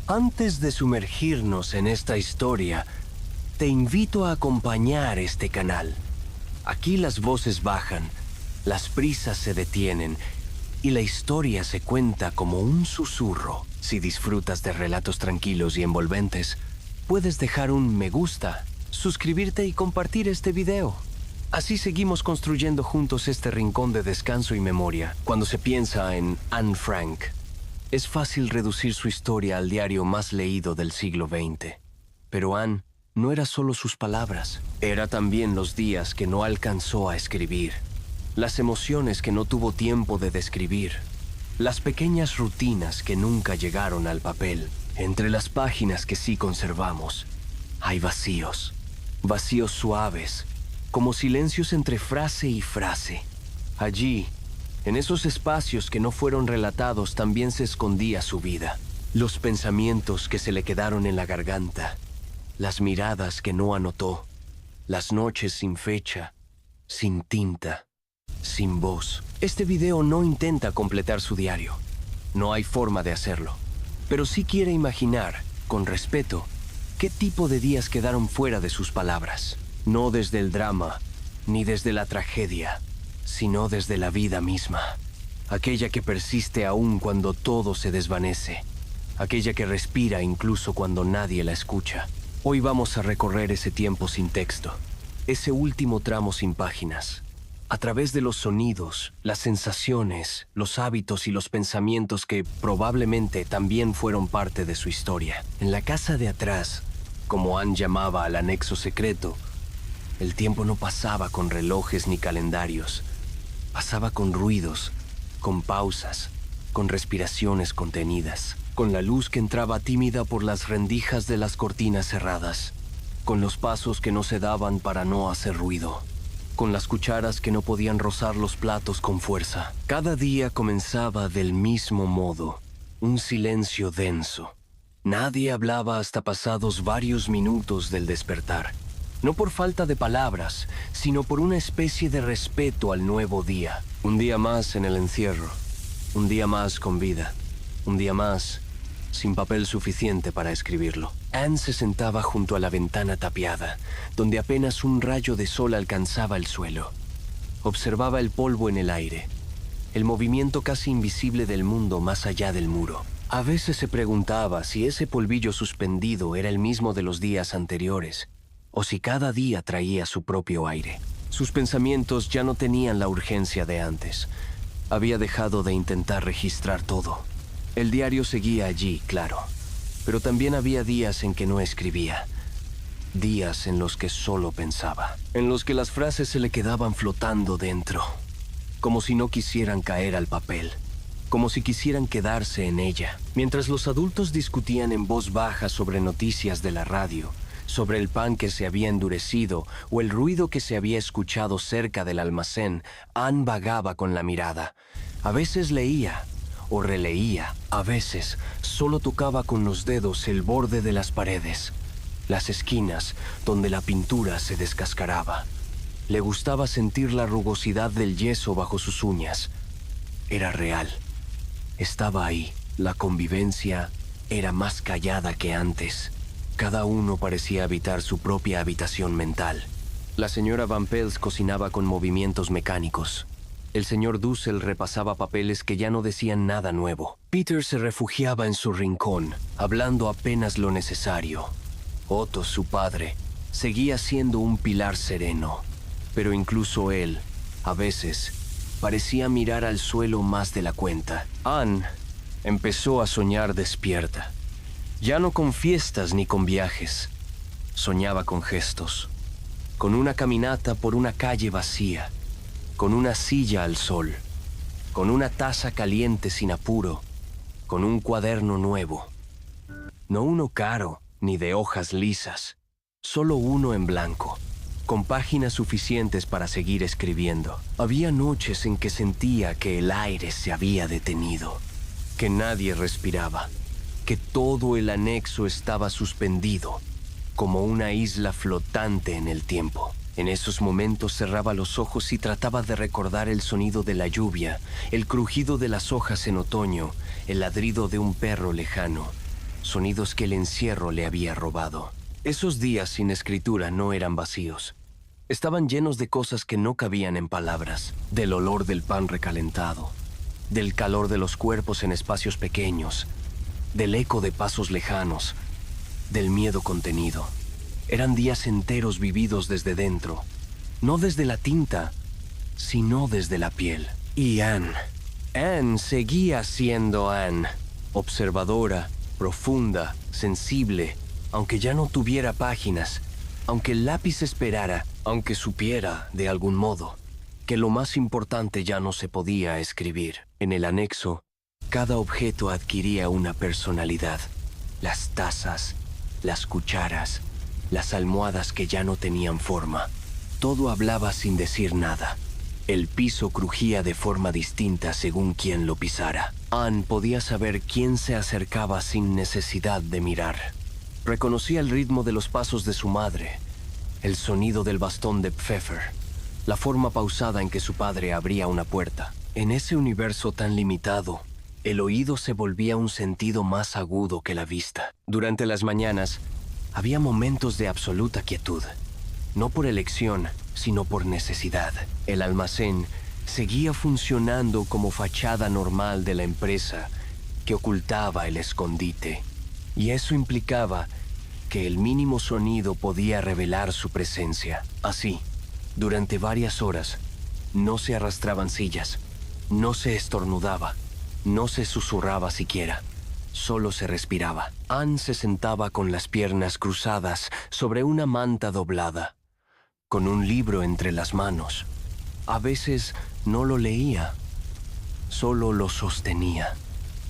Antes de sumergirnos en esta historia, te invito a acompañar este canal. Aquí las voces bajan, las prisas se detienen y la historia se cuenta como un susurro. Si disfrutas de relatos tranquilos y envolventes, puedes dejar un me gusta, suscribirte y compartir este video. Así seguimos construyendo juntos este rincón de descanso y memoria. Cuando se piensa en Anne Frank, es fácil reducir su historia al diario más leído del siglo XX. Pero Anne no era solo sus palabras, era también los días que no alcanzó a escribir, las emociones que no tuvo tiempo de describir, las pequeñas rutinas que nunca llegaron al papel. Entre las páginas que sí conservamos, hay vacíos, vacíos suaves, como silencios entre frase y frase. Allí, en esos espacios que no fueron relatados, también se escondía su vida. Los pensamientos que se le quedaron en la garganta, las miradas que no anotó, las noches sin fecha, sin tinta, sin voz. Este video no intenta completar su diario. No hay forma de hacerlo. Pero sí quiere imaginar, con respeto, qué tipo de días quedaron fuera de sus palabras. No desde el drama, ni desde la tragedia, sino desde la vida misma. Aquella que persiste aún cuando todo se desvanece. Aquella que respira incluso cuando nadie la escucha. Hoy vamos a recorrer ese tiempo sin texto, ese último tramo sin páginas, a través de los sonidos, las sensaciones, los hábitos y los pensamientos que probablemente también fueron parte de su historia. En la casa de atrás, como Anne llamaba al anexo secreto, el tiempo no pasaba con relojes ni calendarios. Pasaba con ruidos, con pausas, con respiraciones contenidas, con la luz que entraba tímida por las rendijas de las cortinas cerradas, con los pasos que no se daban para no hacer ruido, con las cucharas que no podían rozar los platos con fuerza. Cada día comenzaba del mismo modo, un silencio denso. Nadie hablaba hasta pasados varios minutos del despertar. No por falta de palabras, sino por una especie de respeto al nuevo día. Un día más en el encierro, un día más con vida, un día más sin papel suficiente para escribirlo. Anne se sentaba junto a la ventana tapiada, donde apenas un rayo de sol alcanzaba el suelo. Observaba el polvo en el aire, el movimiento casi invisible del mundo más allá del muro. A veces se preguntaba si ese polvillo suspendido era el mismo de los días anteriores, o si cada día traía su propio aire. Sus pensamientos ya no tenían la urgencia de antes. Había dejado de intentar registrar todo. El diario seguía allí, claro, pero también había días en que no escribía. Días en los que solo pensaba, en los que las frases se le quedaban flotando dentro, como si no quisieran caer al papel, como si quisieran quedarse en ella. Mientras los adultos discutían en voz baja sobre noticias de la radio, sobre el pan que se había endurecido o el ruido que se había escuchado cerca del almacén, Anne vagaba con la mirada. A veces leía o releía, a veces solo tocaba con los dedos el borde de las paredes, las esquinas donde la pintura se descascaraba. Le gustaba sentir la rugosidad del yeso bajo sus uñas. Era real. Estaba ahí. La convivencia era más callada que antes. Cada uno parecía habitar su propia habitación mental. La señora Van Pels cocinaba con movimientos mecánicos. El señor Dussel repasaba papeles que ya no decían nada nuevo. Peter se refugiaba en su rincón, hablando apenas lo necesario. Otto, su padre, seguía siendo un pilar sereno. Pero incluso él, a veces, parecía mirar al suelo más de la cuenta. Anne empezó a soñar despierta. Ya no con fiestas ni con viajes. Soñaba con gestos, con una caminata por una calle vacía, con una silla al sol, con una taza caliente sin apuro, con un cuaderno nuevo. No uno caro, ni de hojas lisas, solo uno en blanco, con páginas suficientes para seguir escribiendo. Había noches en que sentía que el aire se había detenido, que nadie respiraba, que todo el anexo estaba suspendido, como una isla flotante en el tiempo. En esos momentos cerraba los ojos y trataba de recordar el sonido de la lluvia, el crujido de las hojas en otoño, el ladrido de un perro lejano, sonidos que el encierro le había robado. Esos días sin escritura no eran vacíos. Estaban llenos de cosas que no cabían en palabras, del olor del pan recalentado, del calor de los cuerpos en espacios pequeños, del eco de pasos lejanos, del miedo contenido. Eran días enteros vividos desde dentro, no desde la tinta, sino desde la piel. Y Anne seguía siendo Anne, observadora, profunda, sensible, aunque ya no tuviera páginas, aunque el lápiz esperara, aunque supiera, de algún modo, que lo más importante ya no se podía escribir. En el anexo, cada objeto adquiría una personalidad. Las tazas, las cucharas, las almohadas que ya no tenían forma. Todo hablaba sin decir nada. El piso crujía de forma distinta según quien lo pisara. Anne podía saber quién se acercaba sin necesidad de mirar. Reconocía el ritmo de los pasos de su madre, el sonido del bastón de Pfeffer, la forma pausada en que su padre abría una puerta. En ese universo tan limitado, el oído se volvía un sentido más agudo que la vista. Durante las mañanas, había momentos de absoluta quietud. No por elección, sino por necesidad. El almacén seguía funcionando como fachada normal de la empresa que ocultaba el escondite. Y eso implicaba que el mínimo sonido podía revelar su presencia. Así, durante varias horas, no se arrastraban sillas, no se estornudaba, no se susurraba siquiera. Solo se respiraba. Anne se sentaba con las piernas cruzadas sobre una manta doblada, con un libro entre las manos. A veces no lo leía, solo lo sostenía.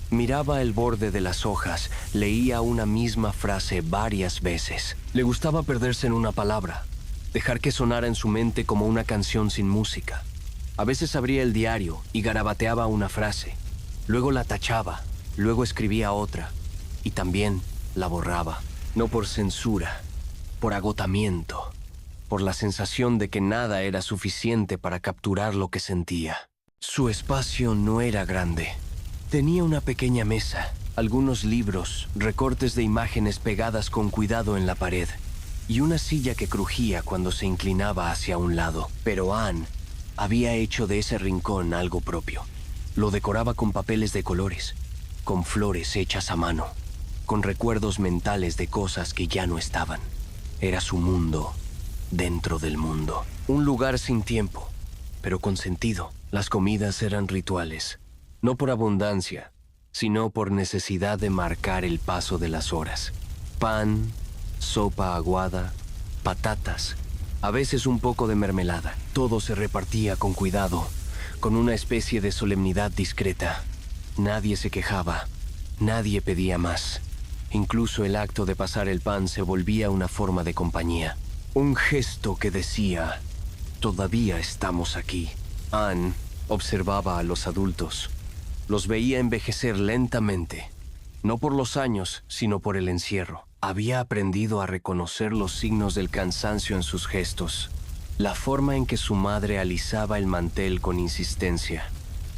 Miraba el borde de las hojas, leía una misma frase varias veces. Le gustaba perderse en una palabra, dejar que sonara en su mente como una canción sin música. A veces abría el diario y garabateaba una frase, luego la tachaba, luego escribía otra, y también la borraba. No por censura, por agotamiento, por la sensación de que nada era suficiente para capturar lo que sentía. Su espacio no era grande. Tenía una pequeña mesa, algunos libros, recortes de imágenes pegadas con cuidado en la pared, y una silla que crujía cuando se inclinaba hacia un lado. Pero Anne había hecho de ese rincón algo propio. Lo decoraba con papeles de colores, con flores hechas a mano, con recuerdos mentales de cosas que ya no estaban. Era su mundo dentro del mundo. Un lugar sin tiempo, pero con sentido. Las comidas eran rituales, no por abundancia, sino por necesidad de marcar el paso de las horas. Pan, sopa aguada, patatas, a veces un poco de mermelada. Todo se repartía con cuidado, con una especie de solemnidad discreta. Nadie se quejaba, nadie pedía más. Incluso el acto de pasar el pan se volvía una forma de compañía. Un gesto que decía, todavía estamos aquí. Anne observaba a los adultos. Los veía envejecer lentamente, no por los años, sino por el encierro. Había aprendido a reconocer los signos del cansancio en sus gestos, la forma en que su madre alisaba el mantel con insistencia,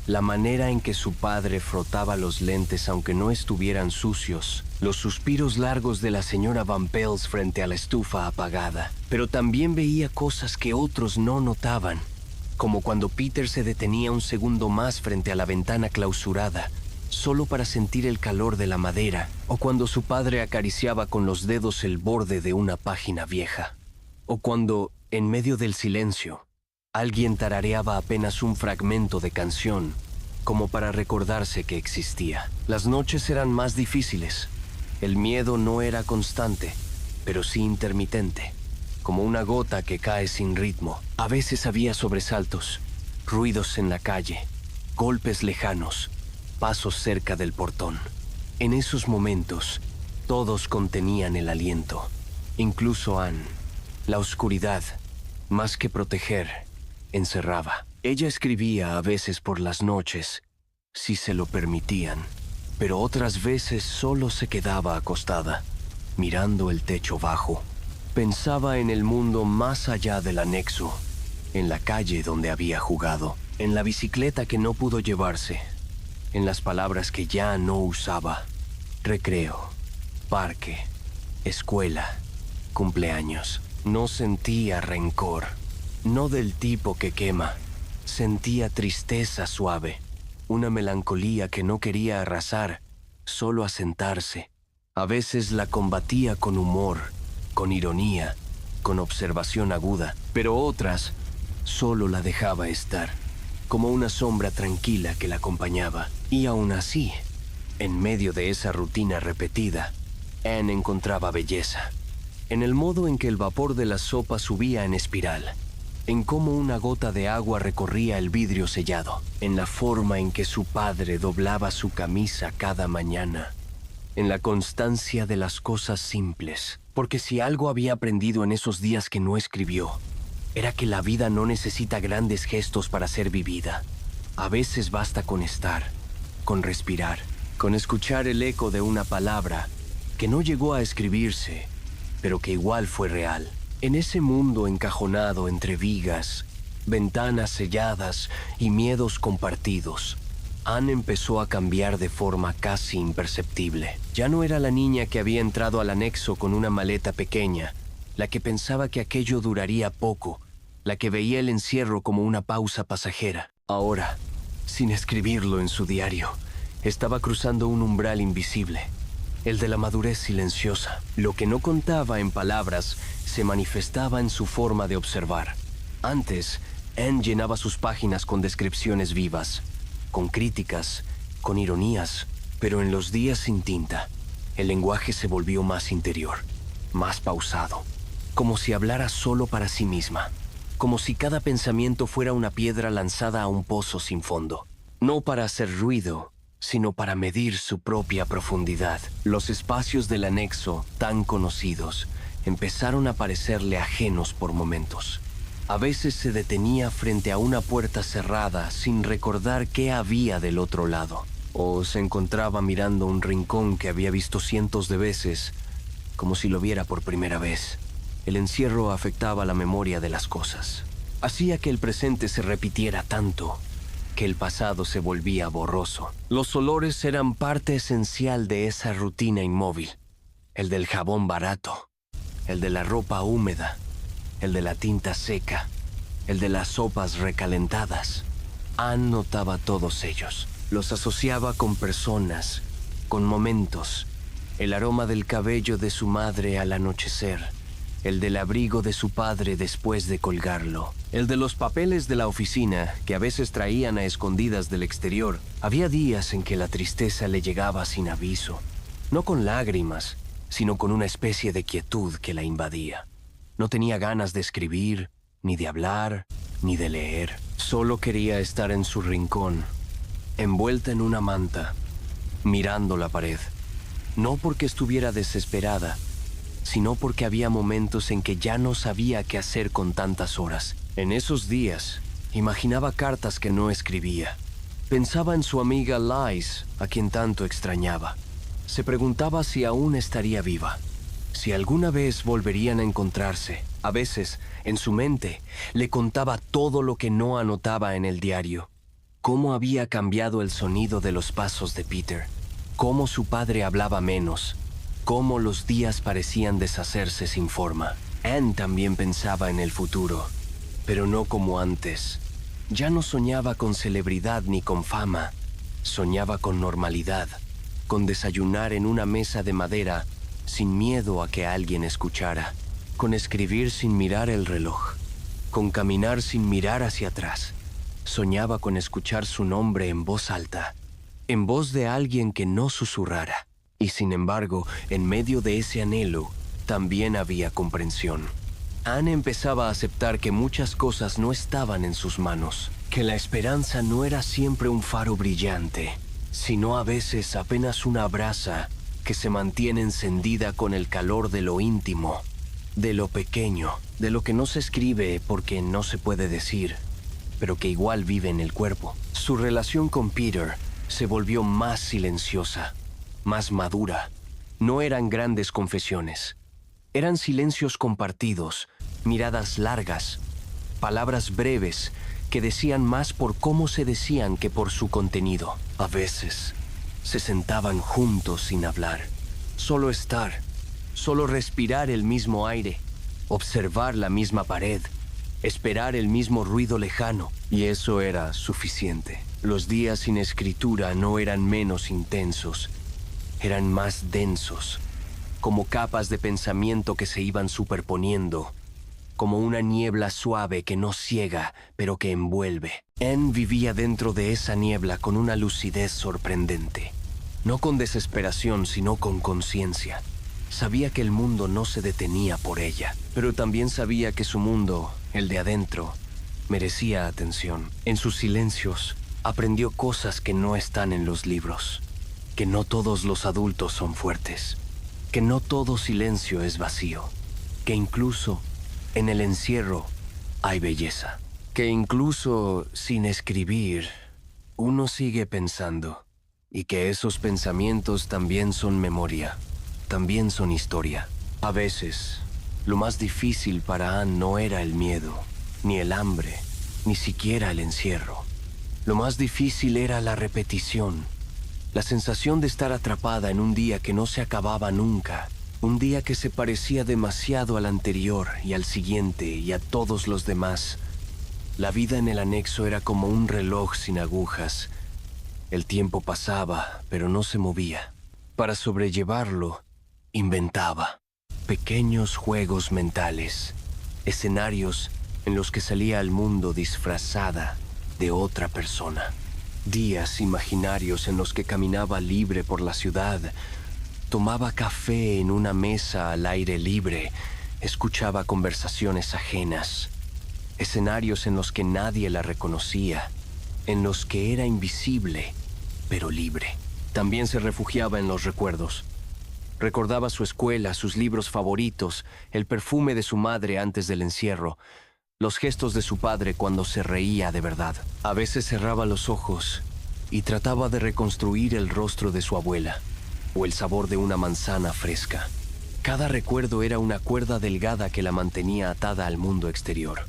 la manera en que su padre frotaba los lentes aunque no estuvieran sucios, los suspiros largos de la señora Van Pels frente a la estufa apagada. Pero también veía cosas que otros no notaban, como cuando Peter se detenía un segundo más frente a la ventana clausurada, solo para sentir el calor de la madera, o cuando su padre acariciaba con los dedos el borde de una página vieja, o cuando, en medio del silencio, alguien tarareaba apenas un fragmento de canción, como para recordarse que existía. Las noches eran más difíciles. El miedo no era constante, pero sí intermitente, como una gota que cae sin ritmo. A veces había sobresaltos, ruidos en la calle, golpes lejanos, pasos cerca del portón. En esos momentos, todos contenían el aliento, incluso Anne. La oscuridad, más que proteger, encerraba. Ella escribía a veces por las noches, si se lo permitían, pero otras veces solo se quedaba acostada, mirando el techo bajo. Pensaba en el mundo más allá del anexo, en la calle donde había jugado, en la bicicleta que no pudo llevarse, en las palabras que ya no usaba. Recreo, parque, escuela, cumpleaños. No sentía rencor, no del tipo que quema. Sentía tristeza suave, una melancolía que no quería arrasar, solo asentarse. A veces la combatía con humor, con ironía, con observación aguda, pero otras solo la dejaba estar, como una sombra tranquila que la acompañaba. Y aún así, en medio de esa rutina repetida, Anne encontraba belleza. En el modo en que el vapor de la sopa subía en espiral, en cómo una gota de agua recorría el vidrio sellado, en la forma en que su padre doblaba su camisa cada mañana, en la constancia de las cosas simples. Porque si algo había aprendido en esos días que no escribió, era que la vida no necesita grandes gestos para ser vivida. A veces basta con estar, con respirar, con escuchar el eco de una palabra que no llegó a escribirse, pero que igual fue real. En ese mundo encajonado entre vigas, ventanas selladas y miedos compartidos, Anne empezó a cambiar de forma casi imperceptible. Ya no era la niña que había entrado al anexo con una maleta pequeña, la que pensaba que aquello duraría poco, la que veía el encierro como una pausa pasajera. Ahora, sin escribirlo en su diario, estaba cruzando un umbral invisible, el de la madurez silenciosa. Lo que no contaba en palabras se manifestaba en su forma de observar. Antes, Anne llenaba sus páginas con descripciones vivas, con críticas, con ironías, pero en los días sin tinta, el lenguaje se volvió más interior, más pausado, como si hablara solo para sí misma, como si cada pensamiento fuera una piedra lanzada a un pozo sin fondo, no para hacer ruido, sino para medir su propia profundidad. Los espacios del anexo, tan conocidos, empezaron a parecerle ajenos por momentos. A veces se detenía frente a una puerta cerrada sin recordar qué había del otro lado, o se encontraba mirando un rincón que había visto cientos de veces, como si lo viera por primera vez. El encierro afectaba la memoria de las cosas. Hacía que el presente se repitiera tanto que el pasado se volvía borroso. Los olores eran parte esencial de esa rutina inmóvil. El del jabón barato, el de la ropa húmeda, el de la tinta seca, el de las sopas recalentadas. Anne notaba todos ellos. Los asociaba con personas, con momentos. El aroma del cabello de su madre al anochecer, el del abrigo de su padre después de colgarlo, el de los papeles de la oficina que a veces traían a escondidas del exterior. Había días en que la tristeza le llegaba sin aviso, no con lágrimas, sino con una especie de quietud que la invadía. No tenía ganas de escribir, ni de hablar, ni de leer. Solo quería estar en su rincón, envuelta en una manta, mirando la pared. No porque estuviera desesperada, sino porque había momentos en que ya no sabía qué hacer con tantas horas. En esos días, imaginaba cartas que no escribía. Pensaba en su amiga Liz, a quien tanto extrañaba. Se preguntaba si aún estaría viva, si alguna vez volverían a encontrarse. A veces, en su mente, le contaba todo lo que no anotaba en el diario. Cómo había cambiado el sonido de los pasos de Peter, cómo su padre hablaba menos, cómo los días parecían deshacerse sin forma. Anne también pensaba en el futuro, pero no como antes. Ya no soñaba con celebridad ni con fama. Soñaba con normalidad, con desayunar en una mesa de madera sin miedo a que alguien escuchara, con escribir sin mirar el reloj, con caminar sin mirar hacia atrás. Soñaba con escuchar su nombre en voz alta, en voz de alguien que no susurrara. Y sin embargo, en medio de ese anhelo, también había comprensión. Anne empezaba a aceptar que muchas cosas no estaban en sus manos, que la esperanza no era siempre un faro brillante, sino a veces apenas una brasa que se mantiene encendida con el calor de lo íntimo, de lo pequeño, de lo que no se escribe porque no se puede decir, pero que igual vive en el cuerpo. Su relación con Peter se volvió más silenciosa, más madura. No eran grandes confesiones. Eran silencios compartidos, miradas largas, palabras breves que decían más por cómo se decían que por su contenido. A veces se sentaban juntos sin hablar, solo estar, solo respirar el mismo aire, observar la misma pared, esperar el mismo ruido lejano, y eso era suficiente. Los días sin escritura no eran menos intensos, eran más densos, como capas de pensamiento que se iban superponiendo, como una niebla suave que no ciega, pero que envuelve. Anne vivía dentro de esa niebla con una lucidez sorprendente. No con desesperación, sino con conciencia. Sabía que el mundo no se detenía por ella, pero también sabía que su mundo, el de adentro, merecía atención. En sus silencios, aprendió cosas que no están en los libros. Que no todos los adultos son fuertes. Que no todo silencio es vacío. Que incluso en el encierro hay belleza. Que incluso sin escribir, uno sigue pensando. Y que esos pensamientos también son memoria, también son historia. A veces, lo más difícil para Anne no era el miedo, ni el hambre, ni siquiera el encierro. Lo más difícil era la repetición, la sensación de estar atrapada en un día que no se acababa nunca, un día que se parecía demasiado al anterior y al siguiente y a todos los demás. La vida en el anexo era como un reloj sin agujas. El tiempo pasaba, pero no se movía. Para sobrellevarlo, inventaba pequeños juegos mentales, escenarios en los que salía al mundo disfrazada de otra persona. Días imaginarios en los que caminaba libre por la ciudad, tomaba café en una mesa al aire libre, escuchaba conversaciones ajenas. Escenarios en los que nadie la reconocía, en los que era invisible, pero libre. También se refugiaba en los recuerdos. Recordaba su escuela, sus libros favoritos, el perfume de su madre antes del encierro, los gestos de su padre cuando se reía de verdad. A veces cerraba los ojos y trataba de reconstruir el rostro de su abuela, o el sabor de una manzana fresca. Cada recuerdo era una cuerda delgada que la mantenía atada al mundo exterior.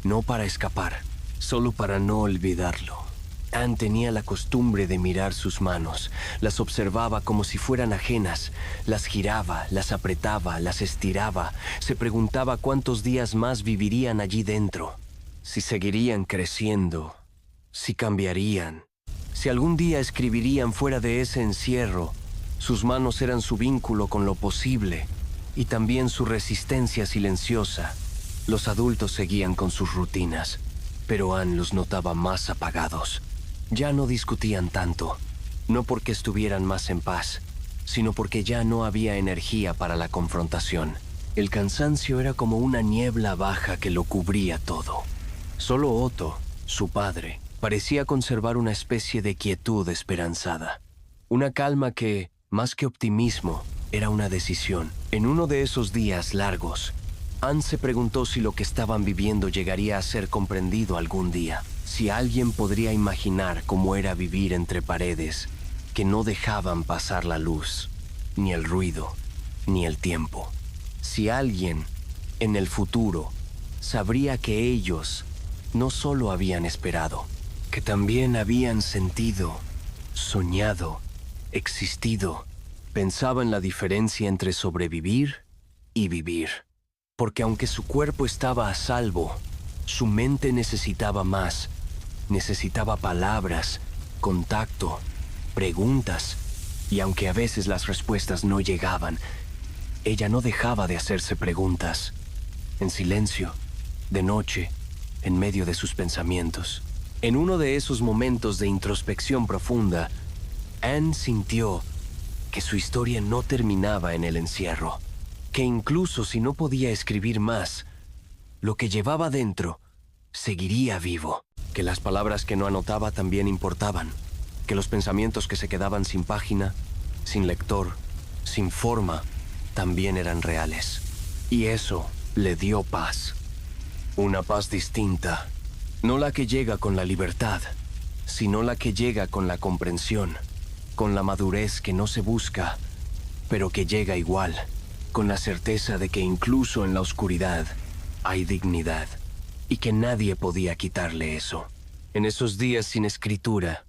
No para escapar, solo para no olvidarlo. Anne tenía la costumbre de mirar sus manos. Las observaba como si fueran ajenas. Las giraba, las apretaba, las estiraba. Se preguntaba cuántos días más vivirían allí dentro. Si seguirían creciendo. Si cambiarían. Si algún día escribirían fuera de ese encierro. Sus manos eran su vínculo con lo posible. Y también su resistencia silenciosa. Los adultos seguían con sus rutinas, pero Anne los notaba más apagados. Ya no discutían tanto, no porque estuvieran más en paz, sino porque ya no había energía para la confrontación. El cansancio era como una niebla baja que lo cubría todo. Solo Otto, su padre, parecía conservar una especie de quietud esperanzada. Una calma que, más que optimismo, era una decisión. En uno de esos días largos, Anne se preguntó si lo que estaban viviendo llegaría a ser comprendido algún día. Si alguien podría imaginar cómo era vivir entre paredes que no dejaban pasar la luz, ni el ruido, ni el tiempo. Si alguien, en el futuro, sabría que ellos no solo habían esperado, que también habían sentido, soñado, existido. Pensaba en la diferencia entre sobrevivir y vivir. Porque aunque su cuerpo estaba a salvo, su mente necesitaba más. Necesitaba palabras, contacto, preguntas. Y aunque a veces las respuestas no llegaban, ella no dejaba de hacerse preguntas. En silencio, de noche, en medio de sus pensamientos. En uno de esos momentos de introspección profunda, Anne sintió que su historia no terminaba en el encierro. Que incluso si no podía escribir más, lo que llevaba dentro seguiría vivo. Que las palabras que no anotaba también importaban. Que los pensamientos que se quedaban sin página, sin lector, sin forma, también eran reales. Y eso le dio paz. Una paz distinta. No la que llega con la libertad, sino la que llega con la comprensión, con la madurez que no se busca, pero que llega igual. Con la certeza de que incluso en la oscuridad hay dignidad y que nadie podía quitarle eso. En esos días sin escritura,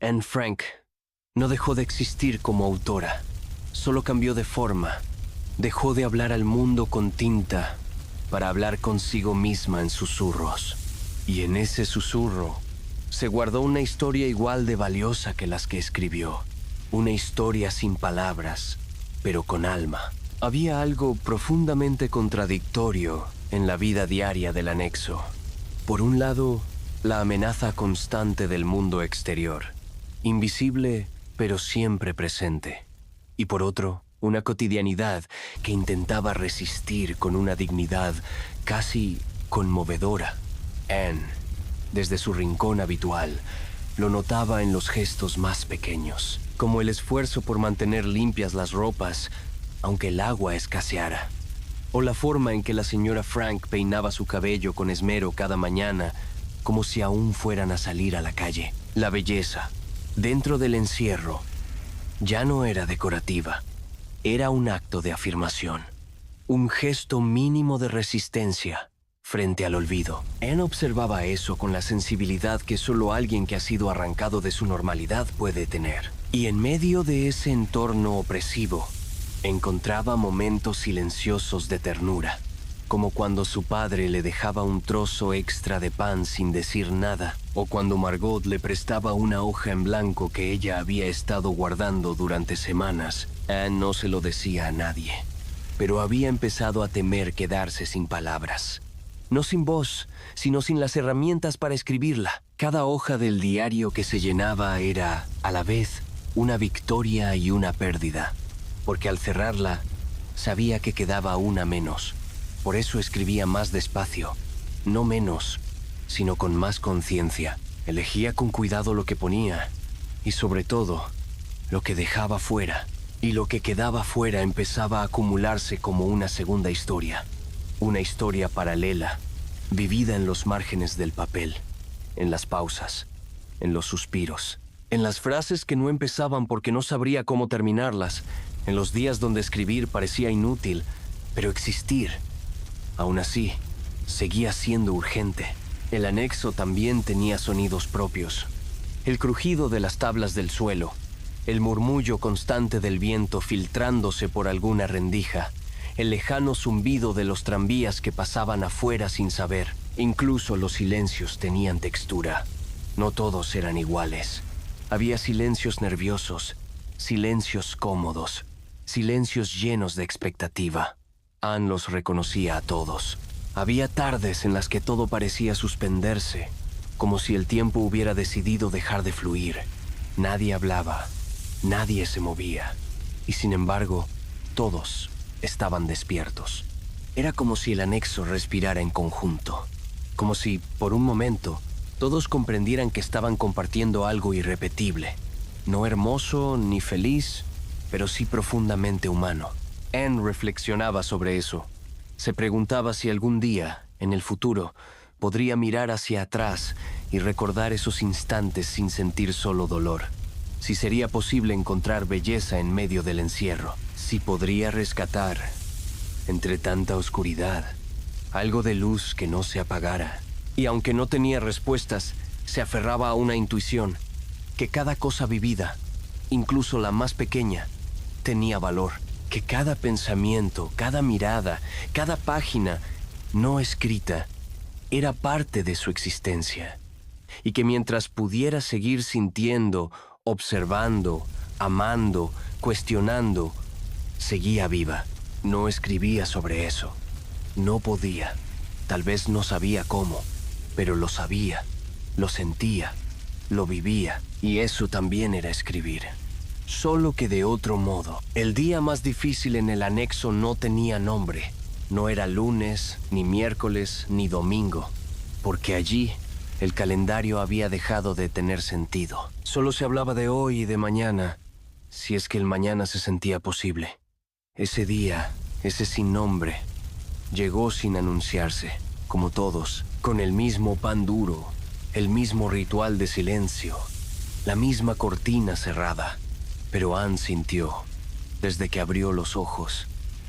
Anne Frank no dejó de existir como autora. Solo cambió de forma. Dejó de hablar al mundo con tinta para hablar consigo misma en susurros. Y en ese susurro se guardó una historia igual de valiosa que las que escribió. Una historia sin palabras, pero con alma. Había algo profundamente contradictorio en la vida diaria del anexo. Por un lado, la amenaza constante del mundo exterior, invisible pero siempre presente. Y por otro, una cotidianidad que intentaba resistir con una dignidad casi conmovedora. Anne, desde su rincón habitual, lo notaba en los gestos más pequeños, como el esfuerzo por mantener limpias las ropas, aunque el agua escaseara, o la forma en que la señora Frank peinaba su cabello con esmero cada mañana, como si aún fueran a salir a la calle. La belleza, dentro del encierro, ya no era decorativa. Era un acto de afirmación, un gesto mínimo de resistencia frente al olvido. Anne observaba eso con la sensibilidad que solo alguien que ha sido arrancado de su normalidad puede tener. Y en medio de ese entorno opresivo, encontraba momentos silenciosos de ternura, como cuando su padre le dejaba un trozo extra de pan sin decir nada, o cuando Margot le prestaba una hoja en blanco que ella había estado guardando durante semanas. Anne no se lo decía a nadie, pero había empezado a temer quedarse sin palabras. No sin voz, sino sin las herramientas para escribirla. Cada hoja del diario que se llenaba era, a la vez, una victoria y una pérdida, porque al cerrarla, sabía que quedaba una menos. Por eso escribía más despacio, no menos, sino con más conciencia. Elegía con cuidado lo que ponía, y sobre todo, lo que dejaba fuera. Y lo que quedaba fuera empezaba a acumularse como una segunda historia. Una historia paralela, vivida en los márgenes del papel, en las pausas, en los suspiros, en las frases que no empezaban porque no sabría cómo terminarlas, en los días donde escribir parecía inútil, pero existir, aún así, seguía siendo urgente. El anexo también tenía sonidos propios. El crujido de las tablas del suelo, el murmullo constante del viento filtrándose por alguna rendija, el lejano zumbido de los tranvías que pasaban afuera sin saber. Incluso los silencios tenían textura. No todos eran iguales. Había silencios nerviosos, silencios cómodos, silencios llenos de expectativa. Anne los reconocía a todos. Había tardes en las que todo parecía suspenderse, como si el tiempo hubiera decidido dejar de fluir. Nadie hablaba, nadie se movía, y sin embargo, todos estaban despiertos. Era como si el anexo respirara en conjunto, como si, por un momento, todos comprendieran que estaban compartiendo algo irrepetible, no hermoso ni feliz, pero sí profundamente humano. Anne reflexionaba sobre eso. Se preguntaba si algún día, en el futuro, podría mirar hacia atrás y recordar esos instantes sin sentir solo dolor. Si sería posible encontrar belleza en medio del encierro. Si podría rescatar, entre tanta oscuridad, algo de luz que no se apagara. Y aunque no tenía respuestas, se aferraba a una intuición, que cada cosa vivida, incluso la más pequeña, tenía valor. Que cada pensamiento, cada mirada, cada página no escrita era parte de su existencia. Y que mientras pudiera seguir sintiendo, observando, amando, cuestionando, seguía viva. No escribía sobre eso. No podía. Tal vez no sabía cómo, pero lo sabía, lo sentía, lo vivía. Y eso también era escribir. Solo que de otro modo. El día más difícil en el anexo no tenía nombre. No era lunes, ni miércoles, ni domingo, porque allí el calendario había dejado de tener sentido. Solo se hablaba de hoy y de mañana, si es que el mañana se sentía posible. Ese día, ese sin nombre, llegó sin anunciarse, como todos, con el mismo pan duro, el mismo ritual de silencio, la misma cortina cerrada. Pero Anne sintió, desde que abrió los ojos,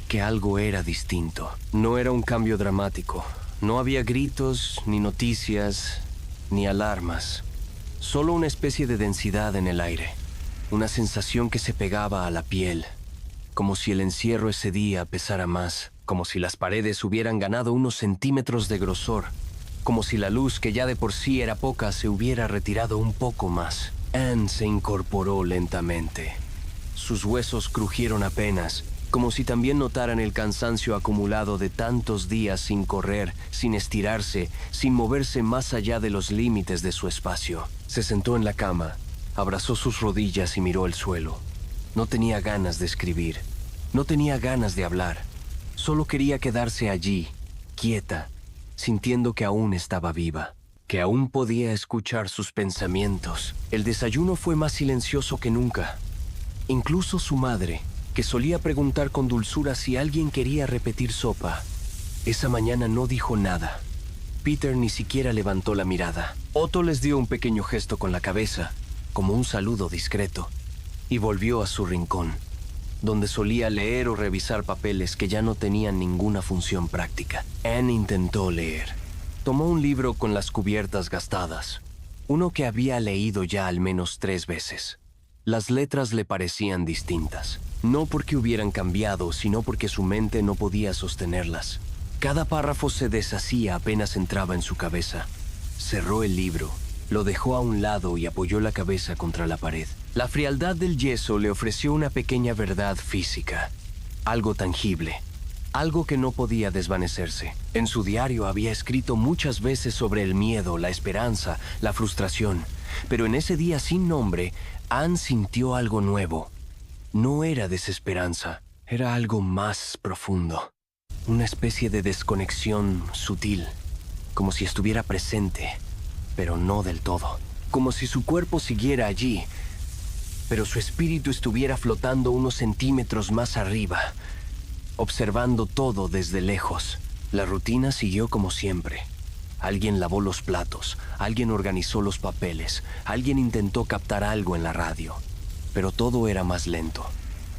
que algo era distinto. No era un cambio dramático. No había gritos, ni noticias, ni alarmas. Solo una especie de densidad en el aire. Una sensación que se pegaba a la piel, como si el encierro ese día pesara más, como si las paredes hubieran ganado unos centímetros de grosor, como si la luz, que ya de por sí era poca, se hubiera retirado un poco más. Anne se incorporó lentamente. Sus huesos crujieron apenas, como si también notaran el cansancio acumulado de tantos días sin correr, sin estirarse, sin moverse más allá de los límites de su espacio. Se sentó en la cama, abrazó sus rodillas y miró el suelo. No tenía ganas de escribir, no tenía ganas de hablar. Solo quería quedarse allí, quieta, sintiendo que aún estaba viva, que aún podía escuchar sus pensamientos. El desayuno fue más silencioso que nunca. Incluso su madre, que solía preguntar con dulzura si alguien quería repetir sopa, esa mañana no dijo nada. Peter ni siquiera levantó la mirada. Otto les dio un pequeño gesto con la cabeza, como un saludo discreto, y volvió a su rincón, donde solía leer o revisar papeles que ya no tenían ninguna función práctica. Anne intentó leer. Tomó un libro con las cubiertas gastadas, uno que había leído ya al menos 3 veces. Las letras le parecían distintas, no porque hubieran cambiado, sino porque su mente no podía sostenerlas. Cada párrafo se deshacía apenas entraba en su cabeza. Cerró el libro, lo dejó a un lado y apoyó la cabeza contra la pared. La frialdad del yeso le ofreció una pequeña verdad física, algo tangible, algo que no podía desvanecerse. En su diario había escrito muchas veces sobre el miedo, la esperanza, la frustración, pero en ese día sin nombre, Anne sintió algo nuevo. No era desesperanza, era algo más profundo, una especie de desconexión sutil, como si estuviera presente, pero no del todo, como si su cuerpo siguiera allí, pero su espíritu estuviera flotando unos centímetros más arriba, observando todo desde lejos. La rutina siguió como siempre. Alguien lavó los platos, alguien organizó los papeles, alguien intentó captar algo en la radio, pero todo era más lento,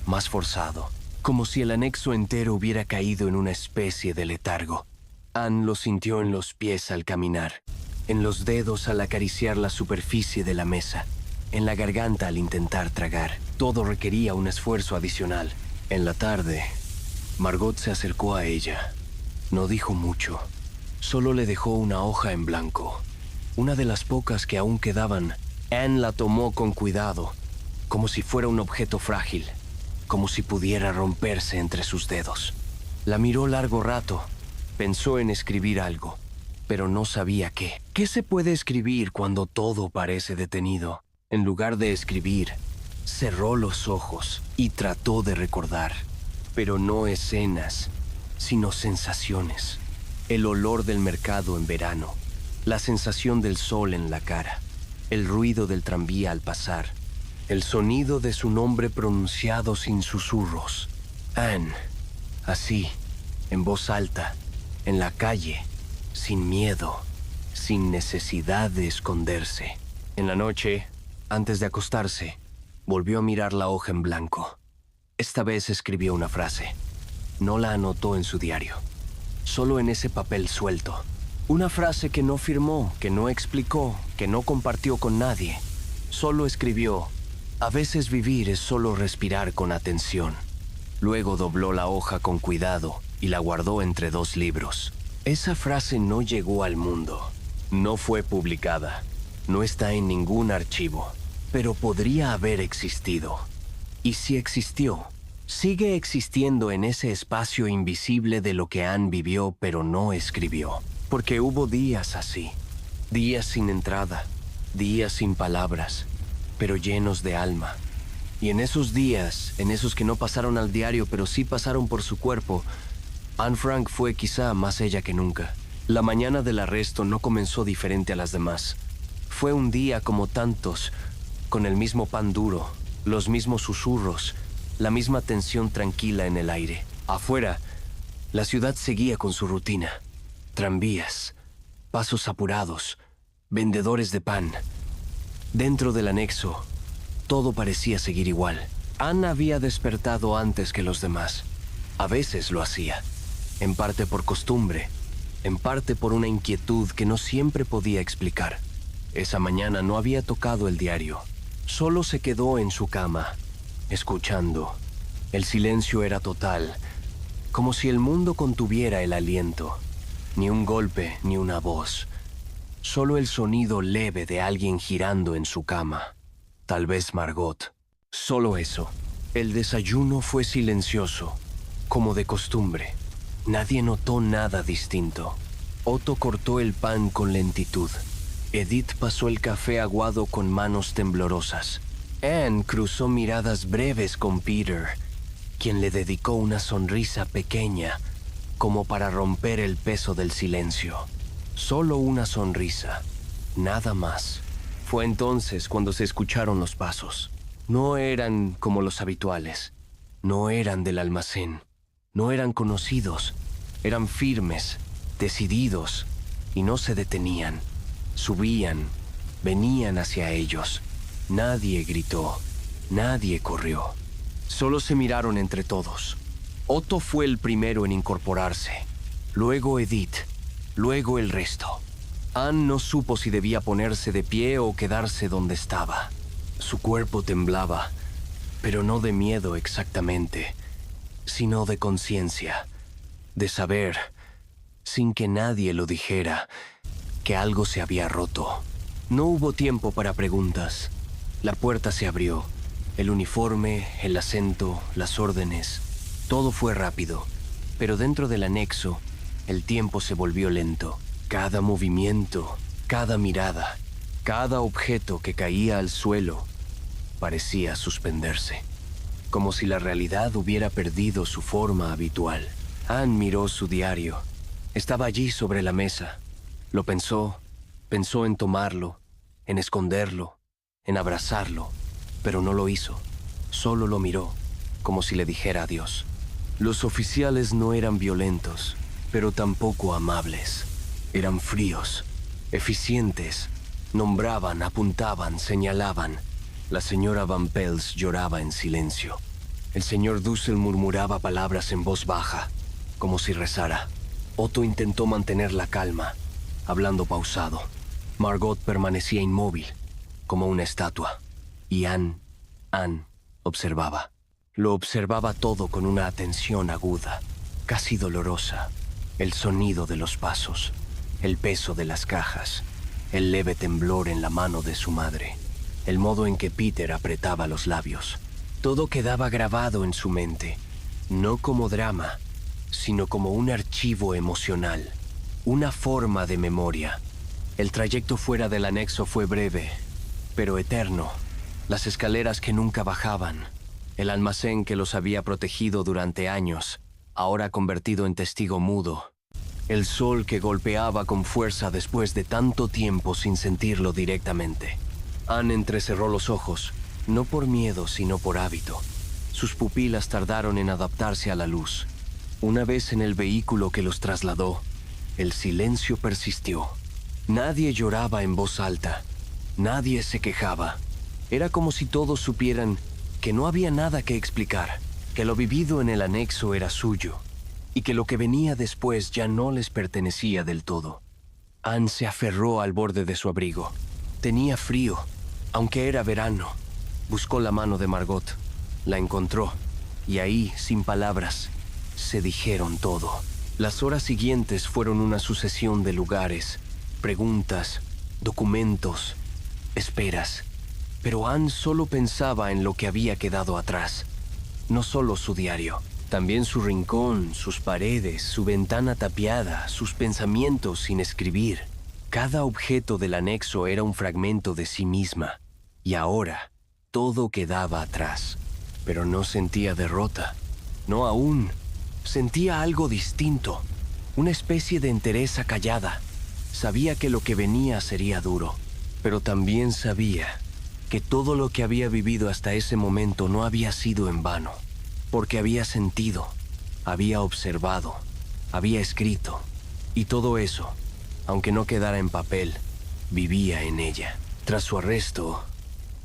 más forzado, como si el anexo entero hubiera caído en una especie de letargo. Anne lo sintió en los pies al caminar, en los dedos al acariciar la superficie de la mesa, en la garganta al intentar tragar. Todo requería un esfuerzo adicional. En la tarde, Margot se acercó a ella. No dijo mucho, solo le dejó una hoja en blanco, una de las pocas que aún quedaban. Anne la tomó con cuidado, como si fuera un objeto frágil, como si pudiera romperse entre sus dedos. La miró largo rato, pensó en escribir algo, pero no sabía qué. ¿Qué se puede escribir cuando todo parece detenido? En lugar de escribir, cerró los ojos y trató de recordar, pero no escenas, sino sensaciones. El olor del mercado en verano, la sensación del sol en la cara, el ruido del tranvía al pasar, el sonido de su nombre pronunciado sin susurros. Anne, así, en voz alta, en la calle, sin miedo, sin necesidad de esconderse. En la noche, antes de acostarse, volvió a mirar la hoja en blanco. Esta vez escribió una frase. No la anotó en su diario, solo en ese papel suelto. Una frase que no firmó, que no explicó, que no compartió con nadie. Solo escribió: a veces vivir es solo respirar con atención. Luego dobló la hoja con cuidado y la guardó entre 2 libros. Esa frase no llegó al mundo, no fue publicada, no está en ningún archivo, pero podría haber existido. Y si existió, sigue existiendo en ese espacio invisible de lo que Anne vivió pero no escribió. Porque hubo días así, días sin entrada, días sin palabras, pero llenos de alma. Y en esos días, en esos que no pasaron al diario pero sí pasaron por su cuerpo, Anne Frank fue quizá más ella que nunca. La mañana del arresto no comenzó diferente a las demás. Fue un día como tantos, con el mismo pan duro, los mismos susurros, la misma tensión tranquila en el aire. Afuera, la ciudad seguía con su rutina. Tranvías, pasos apurados, vendedores de pan. Dentro del anexo, todo parecía seguir igual. Anne había despertado antes que los demás. A veces lo hacía, en parte por costumbre, en parte por una inquietud que no siempre podía explicar. Esa mañana no había tocado el diario. Solo se quedó en su cama, escuchando, El silencio era total, como si el mundo contuviera el aliento. Ni un golpe, ni una voz. Solo el sonido leve de alguien girando en su cama. Tal vez Margot. Solo eso. El desayuno fue silencioso, como de costumbre. Nadie notó nada distinto. Otto cortó el pan con lentitud. Edith pasó el café aguado con manos temblorosas. Anne cruzó miradas breves con Peter, quien le dedicó una sonrisa pequeña, como para romper el peso del silencio. Solo una sonrisa, nada más. Fue entonces cuando se escucharon los pasos. No eran como los habituales, no eran del almacén, no eran conocidos, eran firmes, decididos, y no se detenían. Subían, venían hacia ellos. Nadie gritó, nadie corrió. Solo se miraron entre todos. Otto fue el primero en incorporarse, luego Edith, luego el resto. Anne no supo si debía ponerse de pie o quedarse donde estaba. Su cuerpo temblaba, pero no de miedo exactamente, sino de conciencia, de saber, sin que nadie lo dijera, que algo se había roto. No hubo tiempo para preguntas. La puerta se abrió. El uniforme, el acento, las órdenes, todo fue rápido. Pero dentro del anexo, el tiempo se volvió lento. Cada movimiento, cada mirada, cada objeto que caía al suelo parecía suspenderse, como si la realidad hubiera perdido su forma habitual. Anne miró su diario. Estaba allí sobre la mesa. Lo pensó en tomarlo, en esconderlo, en abrazarlo, pero no lo hizo. Solo lo miró, como si le dijera adiós. Los oficiales no eran violentos, pero tampoco amables. Eran fríos, eficientes. Nombraban, apuntaban, señalaban. La señora Van Pels lloraba en silencio. El señor Dussel murmuraba palabras en voz baja, como si rezara. Otto intentó mantener la calma, hablando pausado. Margot permanecía inmóvil, como una estatua. Y Anne observaba. Lo observaba todo con una atención aguda, casi dolorosa. El sonido de los pasos, el peso de las cajas, el leve temblor en la mano de su madre, el modo en que Peter apretaba los labios. Todo quedaba grabado en su mente, no como drama, sino como un archivo emocional, una forma de memoria. El trayecto fuera del anexo fue breve, pero eterno. Las escaleras que nunca bajaban, el almacén que los había protegido durante años, ahora convertido en testigo mudo. El sol que golpeaba con fuerza después de tanto tiempo sin sentirlo directamente. Anne entrecerró los ojos, no por miedo, sino por hábito. Sus pupilas tardaron en adaptarse a la luz. Una vez en el vehículo que los trasladó, el silencio persistió. Nadie lloraba en voz alta, nadie se quejaba. Era como si todos supieran que no había nada que explicar, que lo vivido en el anexo era suyo, y que lo que venía después ya no les pertenecía del todo. Anne se aferró al borde de su abrigo. Tenía frío, aunque era verano. Buscó la mano de Margot, la encontró, y ahí, sin palabras, se dijeron todo. Las horas siguientes fueron una sucesión de lugares, preguntas, documentos, esperas. Pero Anne solo pensaba en lo que había quedado atrás. No solo su diario, también su rincón, sus paredes, su ventana tapiada, sus pensamientos sin escribir. Cada objeto del anexo era un fragmento de sí misma. Y ahora, todo quedaba atrás. Pero no sentía derrota. No aún. Sentía algo distinto. Una especie de entereza callada. Sabía que lo que venía sería duro. Pero también sabía que todo lo que había vivido hasta ese momento no había sido en vano, porque había sentido, había observado, había escrito, y todo eso, aunque no quedara en papel, vivía en ella. Tras su arresto,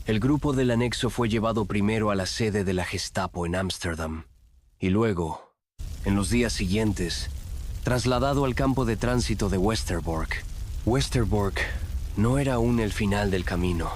el grupo del anexo fue llevado primero a la sede de la Gestapo en Ámsterdam, y luego, en los días siguientes, trasladado al campo de tránsito de Westerbork. Westerbork no era aún el final del camino,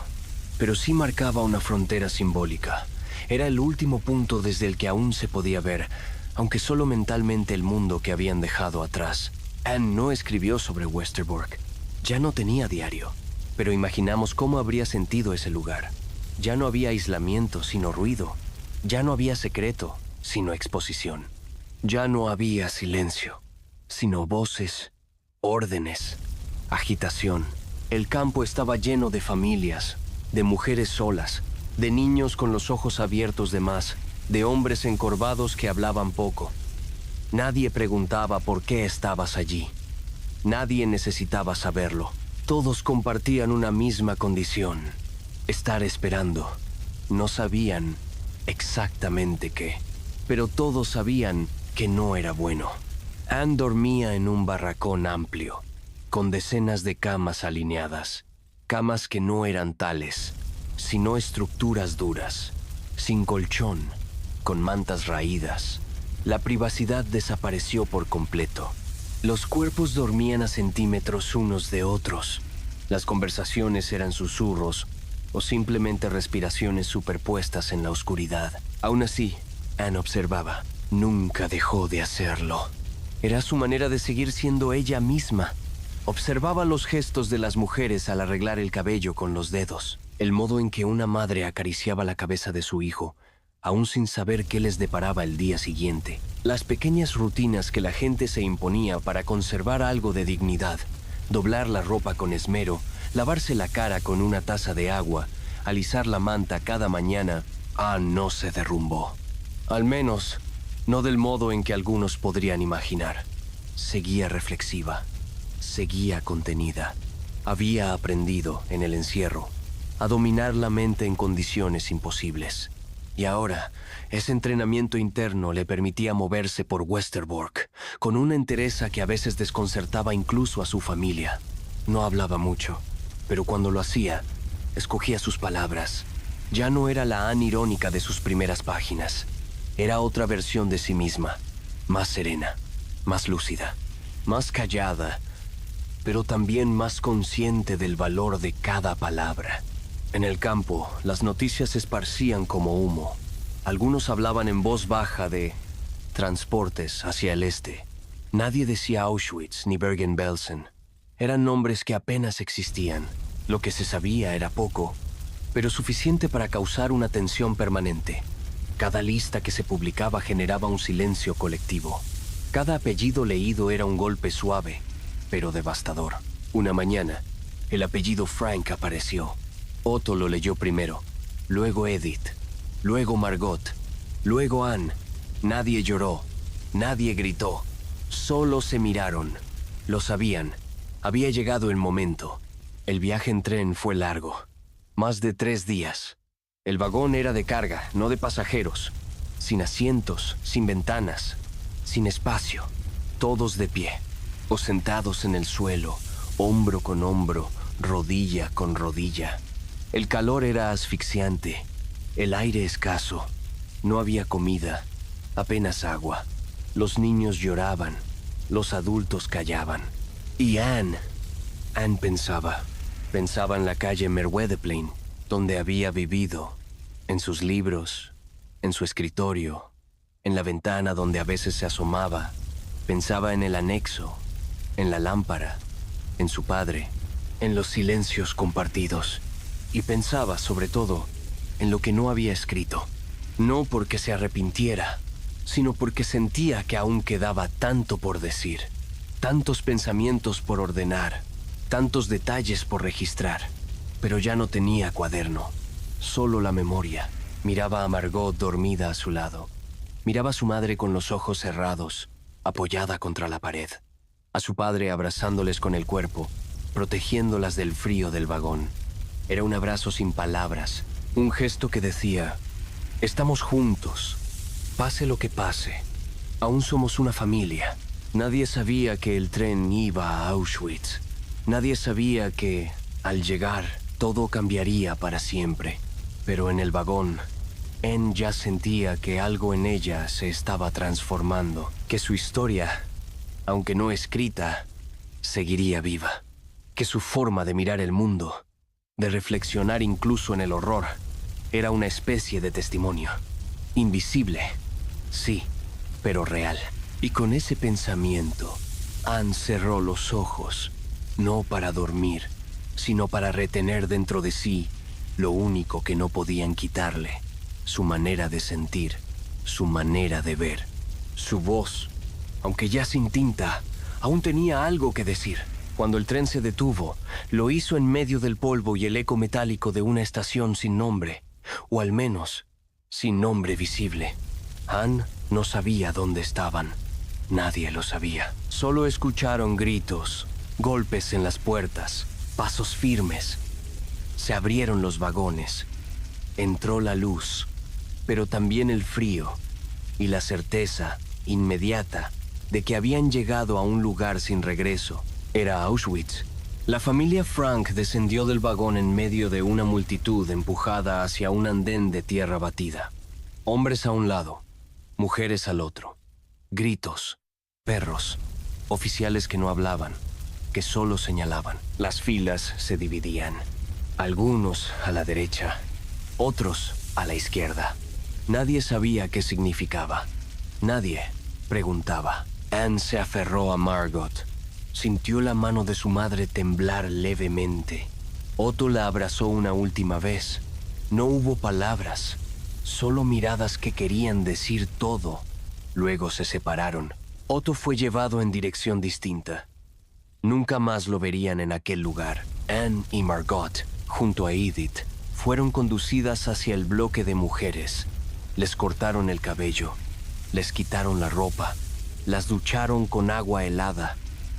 pero sí marcaba una frontera simbólica. Era el último punto desde el que aún se podía ver, aunque solo mentalmente, el mundo que habían dejado atrás. Anne no escribió sobre Westerbork. Ya no tenía diario, pero imaginamos cómo habría sentido ese lugar. Ya no había aislamiento, sino ruido. Ya no había secreto, sino exposición. Ya no había silencio, sino voces, órdenes, agitación. El campo estaba lleno de familias, de mujeres solas, de niños con los ojos abiertos de más, de hombres encorvados que hablaban poco. Nadie preguntaba por qué estabas allí. Nadie necesitaba saberlo. Todos compartían una misma condición: estar esperando. No sabían exactamente qué, pero todos sabían que no era bueno. Anne dormía en un barracón amplio, con decenas de camas alineadas, camas que no eran tales, sino estructuras duras, sin colchón, con mantas raídas. La privacidad desapareció por completo. Los cuerpos dormían a centímetros unos de otros. Las conversaciones eran susurros o simplemente respiraciones superpuestas en la oscuridad. Aún así, Anne observaba. Nunca dejó de hacerlo. Era su manera de seguir siendo ella misma. Observaba los gestos de las mujeres al arreglar el cabello con los dedos, el modo en que una madre acariciaba la cabeza de su hijo, aún sin saber qué les deparaba el día siguiente. Las pequeñas rutinas que la gente se imponía para conservar algo de dignidad: doblar la ropa con esmero, lavarse la cara con una taza de agua, alisar la manta cada mañana. No se derrumbó. Al menos, no del modo en que algunos podrían imaginar. Seguía reflexiva, seguía contenida. Había aprendido, en el encierro, a dominar la mente en condiciones imposibles. Y ahora, ese entrenamiento interno le permitía moverse por Westerbork, con una entereza que a veces desconcertaba incluso a su familia. No hablaba mucho, pero cuando lo hacía, escogía sus palabras. Ya no era la Anne irónica de sus primeras páginas. Era otra versión de sí misma, más serena, más lúcida, más callada, pero también más consciente del valor de cada palabra. En el campo, las noticias se esparcían como humo. Algunos hablaban en voz baja de transportes hacia el este. Nadie decía Auschwitz ni Bergen-Belsen. Eran nombres que apenas existían. Lo que se sabía era poco, pero suficiente para causar una tensión permanente. Cada lista que se publicaba generaba un silencio colectivo. Cada apellido leído era un golpe suave, pero devastador. Una mañana, el apellido Frank apareció. Otto lo leyó primero, luego Edith, luego Margot, luego Anne. Nadie lloró, nadie gritó, solo se miraron. Lo sabían, había llegado el momento. El viaje en tren fue largo, más de 3 días. El vagón era de carga, no de pasajeros, sin asientos, sin ventanas, sin espacio, todos de pie, o sentados en el suelo, hombro con hombro, rodilla con rodilla. El calor era asfixiante, el aire escaso, no había comida, apenas agua. Los niños lloraban, los adultos callaban. Y Anne pensaba en la calle Merwedeplain, donde había vivido, en sus libros, en su escritorio, en la ventana donde a veces se asomaba. Pensaba en el anexo, en la lámpara, en su padre, en los silencios compartidos. Y pensaba, sobre todo, en lo que no había escrito. No porque se arrepintiera, sino porque sentía que aún quedaba tanto por decir, tantos pensamientos por ordenar, tantos detalles por registrar. Pero ya no tenía cuaderno, solo la memoria. Miraba a Margot dormida a su lado. Miraba a su madre con los ojos cerrados, apoyada contra la pared. A su padre abrazándoles con el cuerpo, protegiéndolas del frío del vagón. Era un abrazo sin palabras, un gesto que decía: estamos juntos, pase lo que pase. Aún somos una familia. Nadie sabía que el tren iba a Auschwitz. Nadie sabía que, al llegar, todo cambiaría para siempre. Pero en el vagón, Anne ya sentía que algo en ella se estaba transformando, que su historia, aunque no escrita, seguiría viva, que su forma de mirar el mundo, de reflexionar incluso en el horror, Era una especie de testimonio. Invisible, sí, pero real. Y con ese pensamiento, Anne cerró los ojos, no para dormir, sino para retener dentro de sí lo único que no podían quitarle: su manera de sentir, su manera de ver. Su voz, aunque ya sin tinta, aún tenía algo que decir. Cuando el tren se detuvo, lo hizo en medio del polvo y el eco metálico de una estación sin nombre, o al menos, sin nombre visible. Anne no sabía dónde estaban. Nadie lo sabía. Solo escucharon gritos, golpes en las puertas, pasos firmes. Se abrieron los vagones. Entró la luz, pero también el frío y la certeza inmediata de que habían llegado a un lugar sin regreso. Era Auschwitz. La familia Frank descendió del vagón en medio de una multitud empujada hacia un andén de tierra batida. Hombres a un lado, mujeres al otro. Gritos, perros, oficiales que no hablaban, que solo señalaban. Las filas se dividían. Algunos a la derecha, otros a la izquierda. Nadie sabía qué significaba. Nadie preguntaba. Anne se aferró a Margot. Sintió la mano de su madre temblar levemente. Otto la abrazó una última vez. No hubo palabras, solo miradas que querían decir todo. Luego se separaron. Otto fue llevado en dirección distinta. Nunca más lo verían en aquel lugar. Anne y Margot, junto a Edith, fueron conducidas hacia el bloque de mujeres. Les cortaron el cabello, les quitaron la ropa, las ducharon con agua helada,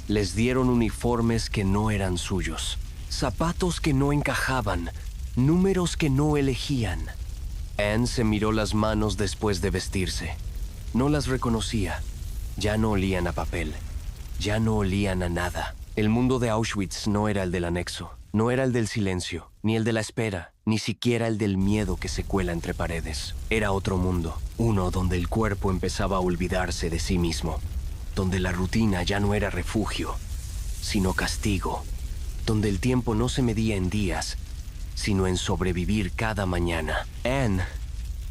les dieron uniformes que no eran suyos, zapatos que no encajaban, números que no elegían. Anne se miró las manos después de vestirse. No las reconocía. Ya no olían a papel. Ya no olían a nada. El mundo de Auschwitz no era el del anexo. No era el del silencio, ni el de la espera, ni siquiera el del miedo que se cuela entre paredes. Era otro mundo. Uno donde el cuerpo empezaba a olvidarse de sí mismo. Donde la rutina ya no era refugio, sino castigo. Donde el tiempo no se medía en días, sino en sobrevivir cada mañana. Anne,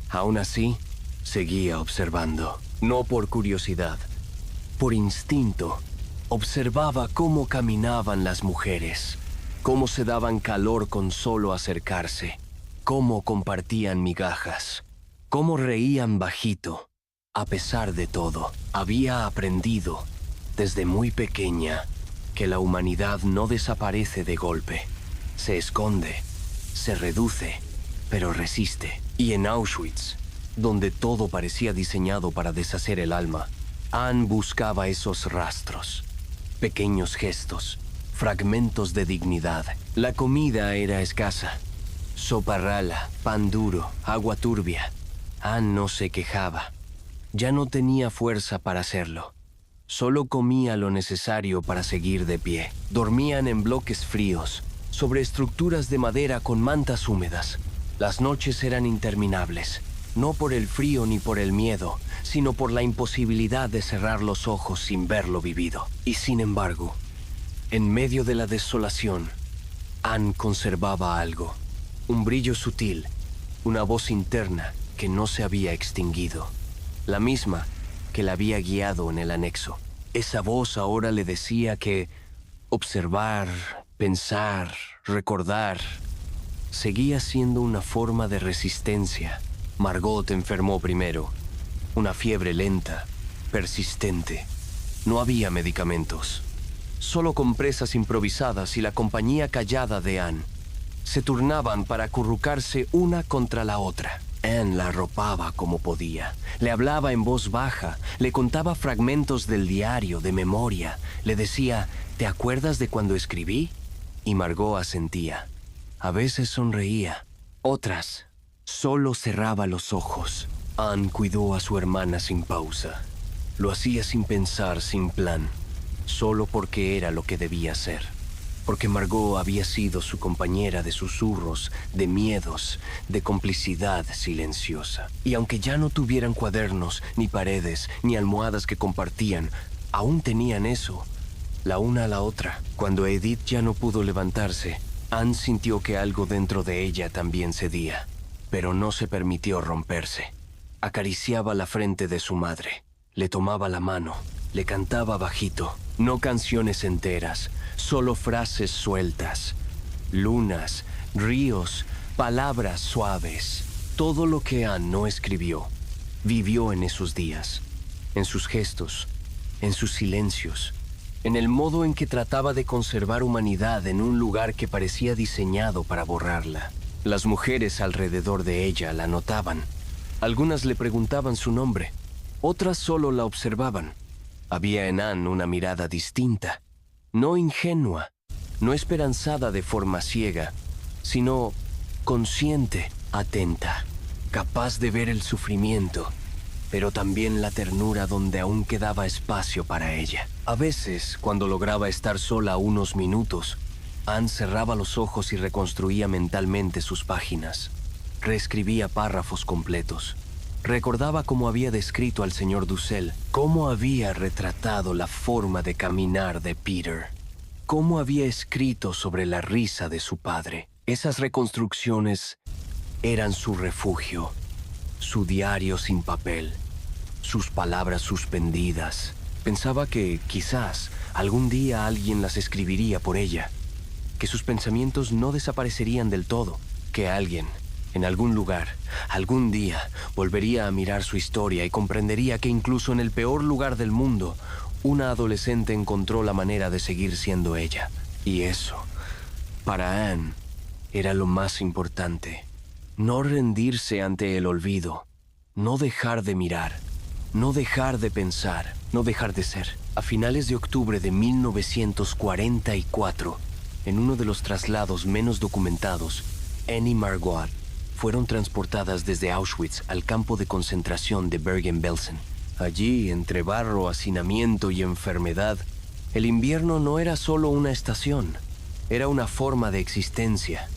aún así, seguía observando. No por curiosidad, por instinto. Observaba cómo caminaban las mujeres, cómo se daban calor con solo acercarse, cómo compartían migajas, cómo reían bajito. A pesar de todo, había aprendido, desde muy pequeña, que la humanidad no desaparece de golpe. Se esconde, se reduce, pero resiste. Y en Auschwitz, donde todo parecía diseñado para deshacer el alma, Anne buscaba esos rastros, pequeños gestos, fragmentos de dignidad. La comida era escasa. Sopa rala, pan duro, agua turbia. Anne no se quejaba. Ya no tenía fuerza para hacerlo. Solo comía lo necesario para seguir de pie. Dormían en bloques fríos, sobre estructuras de madera con mantas húmedas. Las noches eran interminables, no por el frío ni por el miedo, sino por la imposibilidad de cerrar los ojos sin ver lo vivido. Y sin embargo, en medio de la desolación, Anne conservaba algo, un brillo sutil, una voz interna que no se había extinguido, la misma que la había guiado en el anexo. Esa voz ahora le decía que observar, pensar, recordar, seguía siendo una forma de resistencia. Margot enfermó primero, una fiebre lenta, persistente. No había medicamentos, solo compresas improvisadas y la compañía callada de Anne. Se turnaban para acurrucarse una contra la otra. Anne la arropaba como podía, le hablaba en voz baja, le contaba fragmentos del diario, de memoria. Le decía, ¿te acuerdas de cuando escribí? Y Margot asentía. A veces sonreía, otras solo cerraba los ojos. Anne cuidó a su hermana sin pausa. Lo hacía sin pensar, sin plan, solo porque era lo que debía ser. Porque Margot había sido su compañera de susurros, de miedos, de complicidad silenciosa. Y aunque ya no tuvieran cuadernos, ni paredes, ni almohadas que compartían, aún tenían eso, la una a la otra. Cuando Edith ya no pudo levantarse, Anne sintió que algo dentro de ella también cedía. pero no se permitió romperse. Acariciaba la frente de su madre, le tomaba la mano, le cantaba bajito, no canciones enteras, solo frases sueltas, lunas, ríos, palabras suaves. Todo lo que Anne no escribió, vivió en esos días, en sus gestos, en sus silencios, en el modo en que trataba de conservar humanidad en un lugar que parecía diseñado para borrarla. Las mujeres alrededor de ella la notaban. Algunas le preguntaban su nombre, otras solo la observaban. Había en Anne una mirada distinta, no ingenua, no esperanzada de forma ciega, sino consciente, atenta, capaz de ver el sufrimiento, pero también la ternura donde aún quedaba espacio para ella. A veces, cuando lograba estar sola unos minutos, Anne cerraba los ojos y reconstruía mentalmente sus páginas. Reescribía párrafos completos. Recordaba cómo había descrito al señor Dussel, cómo había retratado la forma de caminar de Peter, cómo había escrito sobre la risa de su padre. Esas reconstrucciones eran su refugio, su diario sin papel, sus palabras suspendidas. Pensaba que quizás algún día alguien las escribiría por ella, que sus pensamientos no desaparecerían del todo, que alguien, en algún lugar, algún día, volvería a mirar su historia y comprendería que incluso en el peor lugar del mundo, una adolescente encontró la manera de seguir siendo ella. Y eso, para Anne, era lo más importante. No rendirse ante el olvido, no dejar de mirar, no dejar de pensar, no dejar de ser. A finales de octubre de 1944, en uno de los traslados menos documentados, Anne y Margot fueron transportadas desde Auschwitz al campo de concentración de Bergen-Belsen. Allí, entre barro, hacinamiento y enfermedad, el invierno no era solo una estación, era una forma de existencia.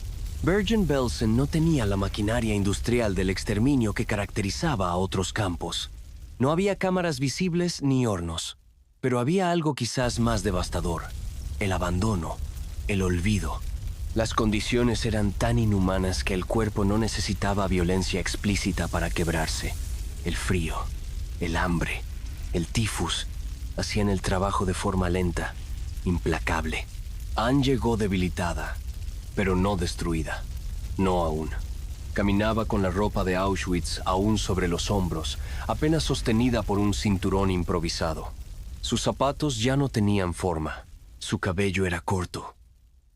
Bergen-Belsen no tenía la maquinaria industrial del exterminio que caracterizaba a otros campos. No había cámaras visibles ni hornos, pero había algo quizás más devastador: el abandono, el olvido. Las condiciones eran tan inhumanas que el cuerpo no necesitaba violencia explícita para quebrarse. El frío, el hambre, el tifus hacían el trabajo de forma lenta, implacable. Anne llegó debilitada, pero no destruida. No aún. Caminaba con la ropa de Auschwitz aún sobre los hombros, apenas sostenida por un cinturón improvisado. Sus zapatos ya no tenían forma. Su cabello era corto,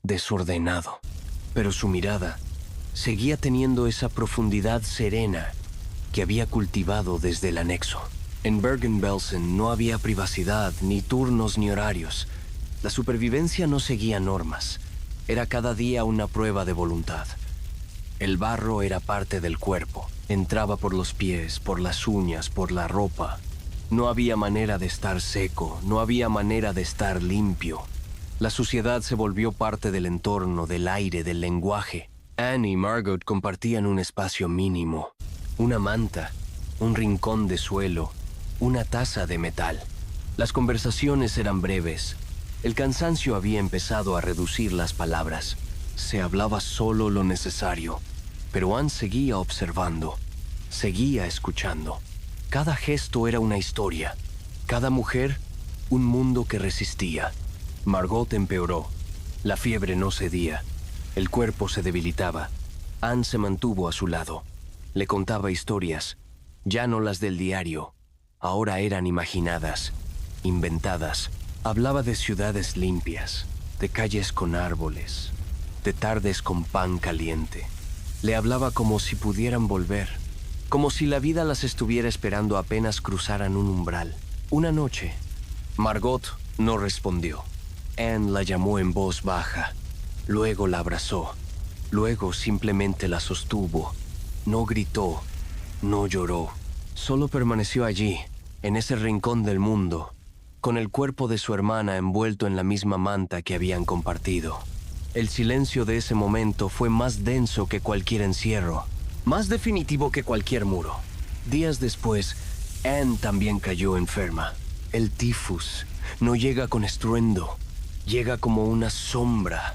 desordenado, pero su mirada seguía teniendo esa profundidad serena que había cultivado desde el anexo. En Bergen-Belsen no había privacidad, ni turnos ni horarios. La supervivencia no seguía normas. Era cada día una prueba de voluntad. El barro era parte del cuerpo. Entraba por los pies, por las uñas, por la ropa. No había manera de estar seco, no había manera de estar limpio. La suciedad se volvió parte del entorno, del aire, del lenguaje. Anne y Margot compartían un espacio mínimo. Una manta, un rincón de suelo, una taza de metal. Las conversaciones eran breves. El cansancio había empezado a reducir las palabras. Se hablaba solo lo necesario, pero Anne seguía observando, seguía escuchando. Cada gesto era una historia, cada mujer un mundo que resistía. Margot empeoró, la fiebre no cedía, el cuerpo se debilitaba. Anne se mantuvo a su lado, le contaba historias, ya no las del diario, ahora eran imaginadas, inventadas. Hablaba de ciudades limpias, de calles con árboles, de tardes con pan caliente. Le hablaba como si pudieran volver, como si la vida las estuviera esperando apenas cruzaran un umbral. Una noche, Margot no respondió. Anne la llamó en voz baja, luego la abrazó, luego simplemente la sostuvo. No gritó, no lloró, solo permaneció allí, en ese rincón del mundo, con el cuerpo de su hermana envuelto en la misma manta que habían compartido. El silencio de ese momento fue más denso que cualquier encierro, más definitivo que cualquier muro. Días después, Anne también cayó enferma. El tifus no llega con estruendo, llega como una sombra,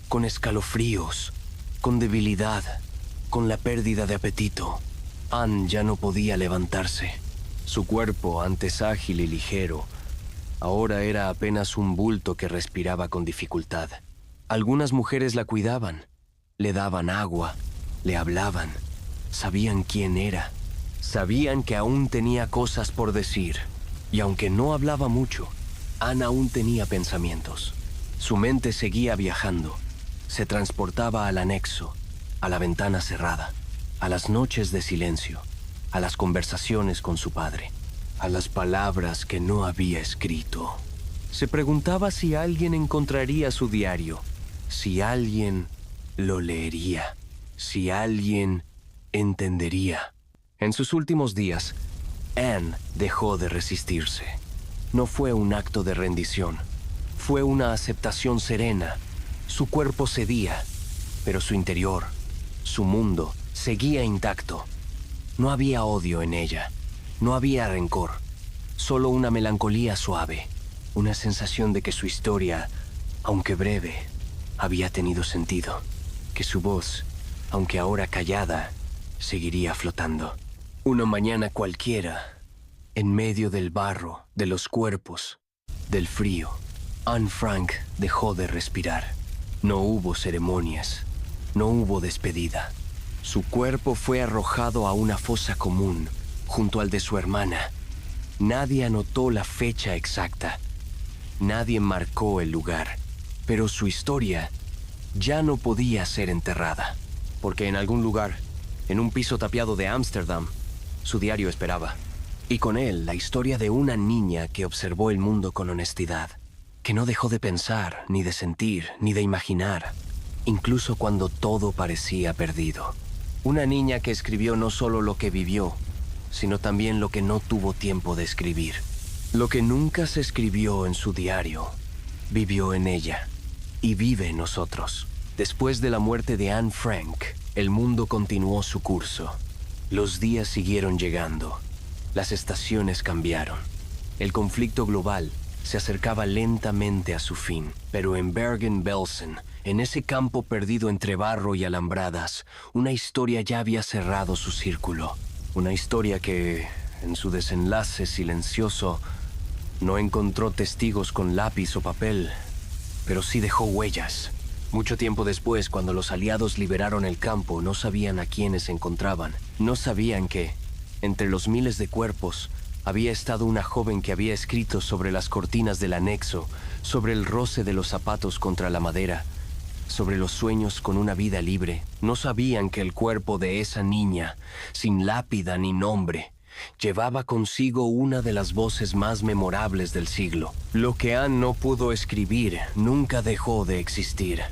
con escalofríos, con debilidad, Con la pérdida de apetito, Anne ya no podía levantarse. Su cuerpo, antes ágil y ligero, ahora era apenas un bulto que respiraba con dificultad. Algunas mujeres la cuidaban, le daban agua, le hablaban, sabían quién era, sabían que aún tenía cosas por decir, y aunque no hablaba mucho, Anne aún tenía pensamientos. Su mente seguía viajando, se transportaba al anexo, a la ventana cerrada, a las noches de silencio, a las conversaciones con su padre, a las palabras que no había escrito. Se preguntaba si alguien encontraría su diario, si alguien lo leería, si alguien entendería. En sus últimos días, Anne dejó de resistirse. No fue un acto de rendición, fue una aceptación serena. Su cuerpo cedía, pero su interior, su mundo, seguía intacto. No había odio en ella, no había rencor, solo una melancolía suave, una sensación de que su historia, aunque breve, había tenido sentido, que su voz, aunque ahora callada, seguiría flotando. Una mañana cualquiera, en medio del barro, de los cuerpos, del frío, Anne Frank dejó de respirar. No hubo ceremonias, no hubo despedida. Su cuerpo fue arrojado a una fosa común, junto al de su hermana. Nadie anotó la fecha exacta. Nadie marcó el lugar. Pero su historia ya no podía ser enterrada. Porque en algún lugar, en un piso tapiado de Ámsterdam, su diario esperaba. Y con él la historia de una niña que observó el mundo con honestidad. Que no dejó de pensar, ni de sentir, ni de imaginar. Incluso cuando todo parecía perdido. Una niña que escribió no solo lo que vivió, sino también lo que no tuvo tiempo de escribir. Lo que nunca se escribió en su diario, vivió en ella y vive en nosotros. Después de la muerte de Anne Frank, el mundo continuó su curso. Los días siguieron llegando. Las estaciones cambiaron. El conflicto global se acercaba lentamente a su fin, pero en Bergen-Belsen, en ese campo perdido entre barro y alambradas, una historia ya había cerrado su círculo. Una historia que, en su desenlace silencioso, no encontró testigos con lápiz o papel, pero sí dejó huellas. Mucho tiempo después, cuando los aliados liberaron el campo, no sabían a quiénes encontraban. No sabían que, entre los miles de cuerpos, había estado una joven que había escrito sobre las cortinas del anexo, sobre el roce de los zapatos contra la madera, sobre los sueños con una vida libre. No sabían que el cuerpo de esa niña, sin lápida ni nombre, llevaba consigo una de las voces más memorables del siglo. Lo que Anne no pudo escribir nunca dejó de existir,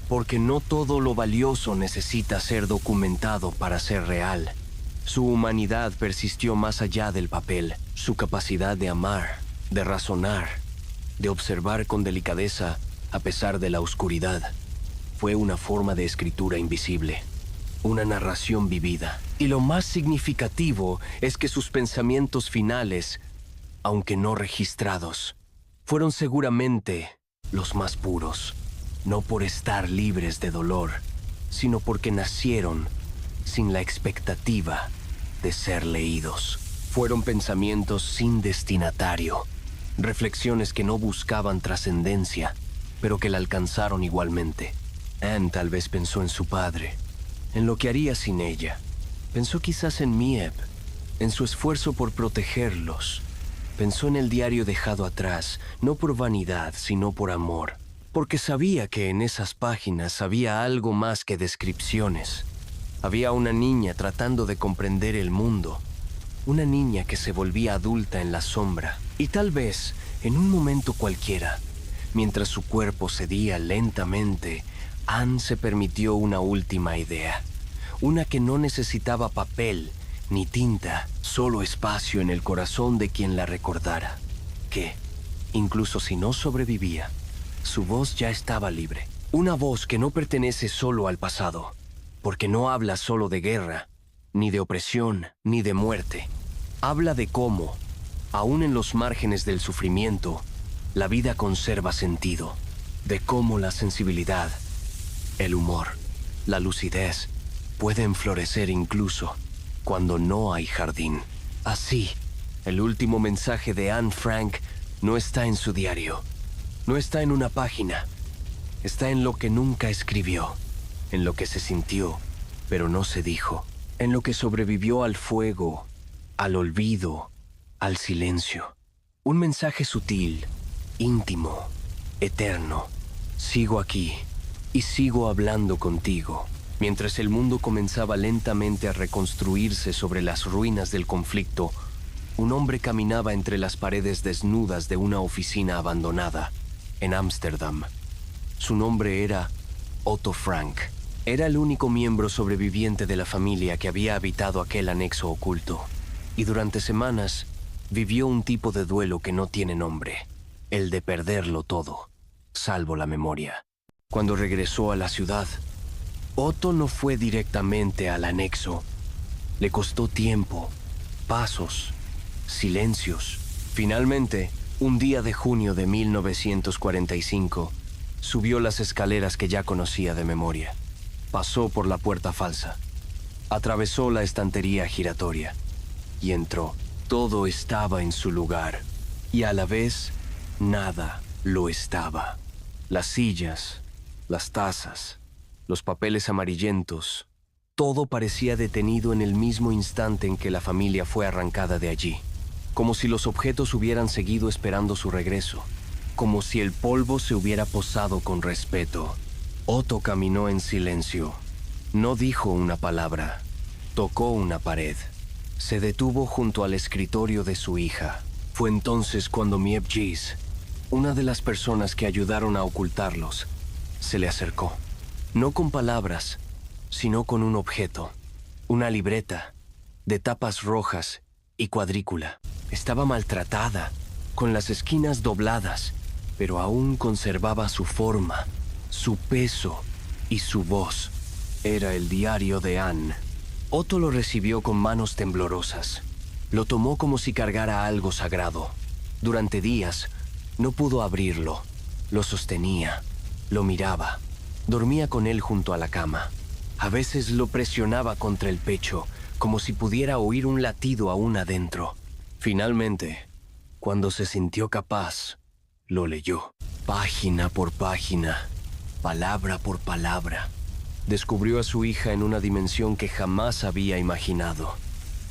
porque no todo lo valioso necesita ser documentado para ser real. Su humanidad persistió más allá del papel, su capacidad de amar, de razonar, de observar con delicadeza a pesar de la oscuridad. Fue una forma de escritura invisible, una narración vivida. Y lo más significativo es que sus pensamientos finales, aunque no registrados, fueron seguramente los más puros, no por estar libres de dolor, sino porque nacieron sin la expectativa de ser leídos. Fueron pensamientos sin destinatario, reflexiones que no buscaban trascendencia, pero que la alcanzaron igualmente. Anne tal vez pensó en su padre, en lo que haría sin ella. Pensó quizás en Miep, en su esfuerzo por protegerlos. Pensó en el diario dejado atrás, no por vanidad, sino por amor, porque sabía que en esas páginas había algo más que descripciones. Había una niña tratando de comprender el mundo, una niña que se volvía adulta en la sombra, y tal vez, en un momento cualquiera, mientras su cuerpo cedía lentamente, Anne se permitió una última idea, una que no necesitaba papel ni tinta, solo espacio en el corazón de quien la recordara, que, incluso si no sobrevivía, su voz ya estaba libre. Una voz que no pertenece solo al pasado, porque no habla solo de guerra, ni de opresión, ni de muerte. Habla de cómo, aún en los márgenes del sufrimiento, la vida conserva sentido, de cómo la sensibilidad, el humor, la lucidez, pueden florecer incluso cuando no hay jardín. Así, el último mensaje de Anne Frank no está en su diario, no está en una página, está en lo que nunca escribió, en lo que se sintió, pero no se dijo, en lo que sobrevivió al fuego, al olvido, al silencio. Un mensaje sutil, íntimo, eterno. Sigo aquí y sigo hablando contigo. Mientras el mundo comenzaba lentamente a reconstruirse sobre las ruinas del conflicto, un hombre caminaba entre las paredes desnudas de una oficina abandonada en Ámsterdam. Su nombre era Otto Frank. Era el único miembro sobreviviente de la familia que había habitado aquel anexo oculto, y durante semanas vivió un tipo de duelo que no tiene nombre, el de perderlo todo, salvo la memoria. Cuando regresó a la ciudad, Otto no fue directamente al anexo. Le costó tiempo, pasos, silencios. Finalmente, un día de junio de 1945, subió las escaleras que ya conocía de memoria. Pasó por la puerta falsa, atravesó la estantería giratoria y entró. Todo estaba en su lugar y a la vez nada lo estaba. Las sillas, las tazas, los papeles amarillentos, todo parecía detenido en el mismo instante en que la familia fue arrancada de allí, como si los objetos hubieran seguido esperando su regreso, como si el polvo se hubiera posado con respeto. Otto caminó en silencio. No dijo una palabra. Tocó una pared. Se detuvo junto al escritorio de su hija. Fue entonces cuando Miep Gis, una de las personas que ayudaron a ocultarlos, se le acercó. No con palabras, sino con un objeto. Una libreta, de tapas rojas y cuadrícula. Estaba maltratada, con las esquinas dobladas, pero aún conservaba su forma, su peso y su voz. Era el diario de Anne. Otto lo recibió con manos temblorosas. Lo tomó como si cargara algo sagrado. Durante días, no pudo abrirlo. Lo sostenía, lo miraba. Dormía con él junto a la cama. A veces lo presionaba contra el pecho, como si pudiera oír un latido aún adentro. Finalmente, cuando se sintió capaz, lo leyó. Página por página, palabra por palabra. Descubrió a su hija en una dimensión que jamás había imaginado.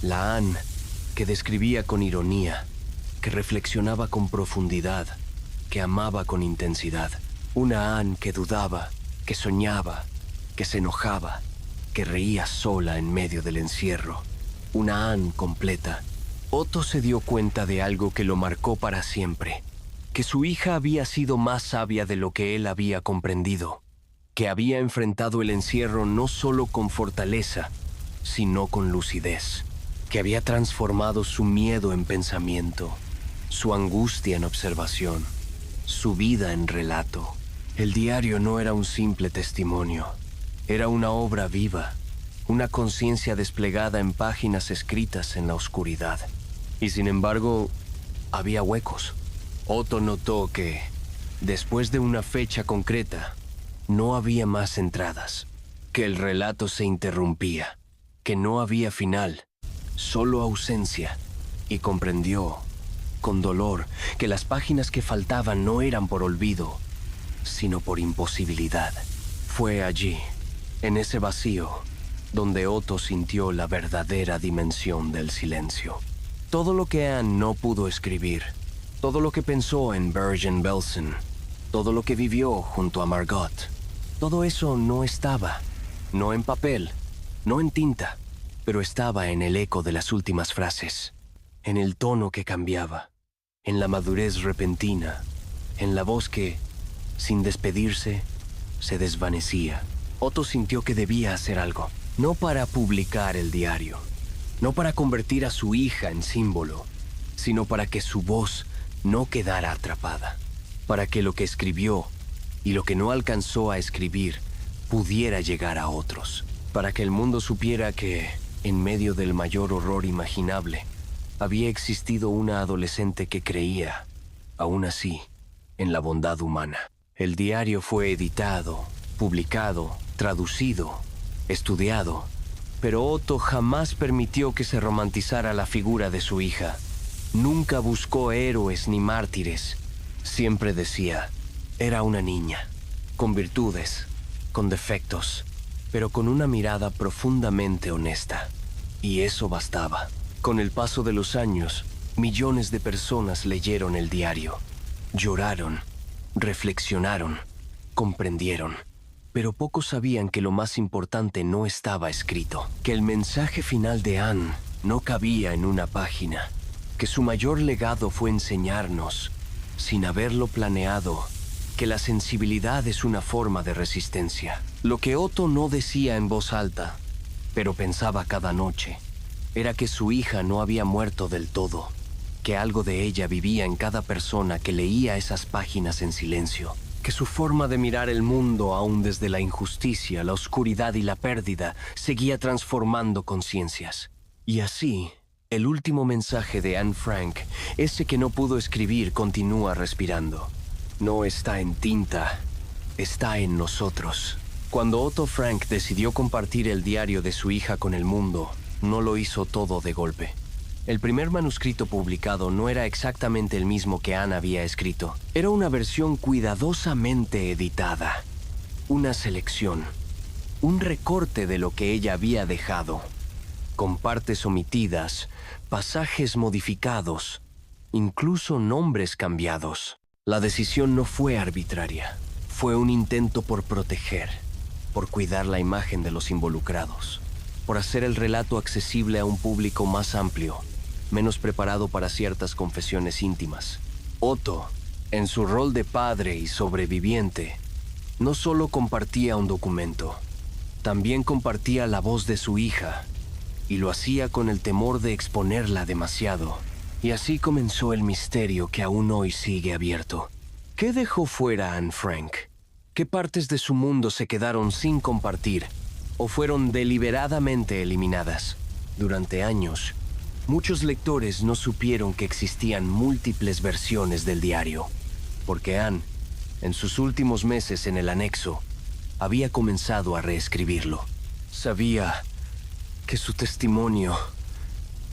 La Anne que describía con ironía, que reflexionaba con profundidad, que amaba con intensidad. Una Anne que dudaba, que soñaba, que se enojaba, que reía sola en medio del encierro. Una Anne completa. Otto se dio cuenta de algo que lo marcó para siempre, que su hija había sido más sabia de lo que él había comprendido, que había enfrentado el encierro no solo con fortaleza, sino con lucidez, que había transformado su miedo en pensamiento, su angustia en observación, su vida en relato. El diario no era un simple testimonio, era una obra viva, una conciencia desplegada en páginas escritas en la oscuridad. Y sin embargo, había huecos. Otto notó que, después de una fecha concreta, no había más entradas, que el relato se interrumpía, que no había final, solo ausencia, y comprendió, con dolor, que las páginas que faltaban no eran por olvido, sino por imposibilidad. Fue allí, en ese vacío, donde Otto sintió la verdadera dimensión del silencio. Todo lo que Anne no pudo escribir, todo lo que pensó en Bergen-Belsen, todo lo que vivió junto a Margot, todo eso no estaba, no en papel, no en tinta, pero estaba en el eco de las últimas frases, en el tono que cambiaba, en la madurez repentina, en la voz que, sin despedirse, se desvanecía. Otto sintió que debía hacer algo, no para publicar el diario, no para convertir a su hija en símbolo, sino para que su voz no quedara atrapada, para que lo que escribió y lo que no alcanzó a escribir pudiera llegar a otros, para que el mundo supiera que, en medio del mayor horror imaginable, había existido una adolescente que creía, aún así, en la bondad humana. El diario fue editado, publicado, traducido, estudiado Pero Otto jamás permitió que se romantizara la figura de su hija. Nunca buscó héroes ni mártires. Siempre decía, era una niña, con virtudes, con defectos, pero con una mirada profundamente honesta. Y eso bastaba. Con el paso de los años, millones de personas leyeron el diario. Lloraron, reflexionaron, comprendieron. Pero pocos sabían que lo más importante no estaba escrito, que el mensaje final de Anne no cabía en una página, que su mayor legado fue enseñarnos, sin haberlo planeado, que la sensibilidad es una forma de resistencia. Lo que Otto no decía en voz alta, pero pensaba cada noche, era que su hija no había muerto del todo, que algo de ella vivía en cada persona que leía esas páginas en silencio, que su forma de mirar el mundo, aún desde la injusticia, la oscuridad y la pérdida, seguía transformando conciencias. Y así, el último mensaje de Anne Frank, ese que no pudo escribir, continúa respirando. No está en tinta, está en nosotros. Cuando Otto Frank decidió compartir el diario de su hija con el mundo, no lo hizo todo de golpe. El primer manuscrito publicado no era exactamente el mismo que Anne había escrito. Era una versión cuidadosamente editada. Una selección. Un recorte de lo que ella había dejado. Con partes omitidas, pasajes modificados, incluso nombres cambiados. La decisión no fue arbitraria. Fue un intento por proteger, por cuidar la imagen de los involucrados, por hacer el relato accesible a un público más amplio, menos preparado para ciertas confesiones íntimas. Otto, en su rol de padre y sobreviviente, no solo compartía un documento, también compartía la voz de su hija, y lo hacía con el temor de exponerla demasiado. Y así comenzó el misterio que aún hoy sigue abierto. ¿Qué dejó fuera Anne Frank? ¿Qué partes de su mundo se quedaron sin compartir o fueron deliberadamente eliminadas? Durante años, muchos lectores no supieron que existían múltiples versiones del diario, porque Anne, en sus últimos meses en el anexo, había comenzado a reescribirlo. Sabía que su testimonio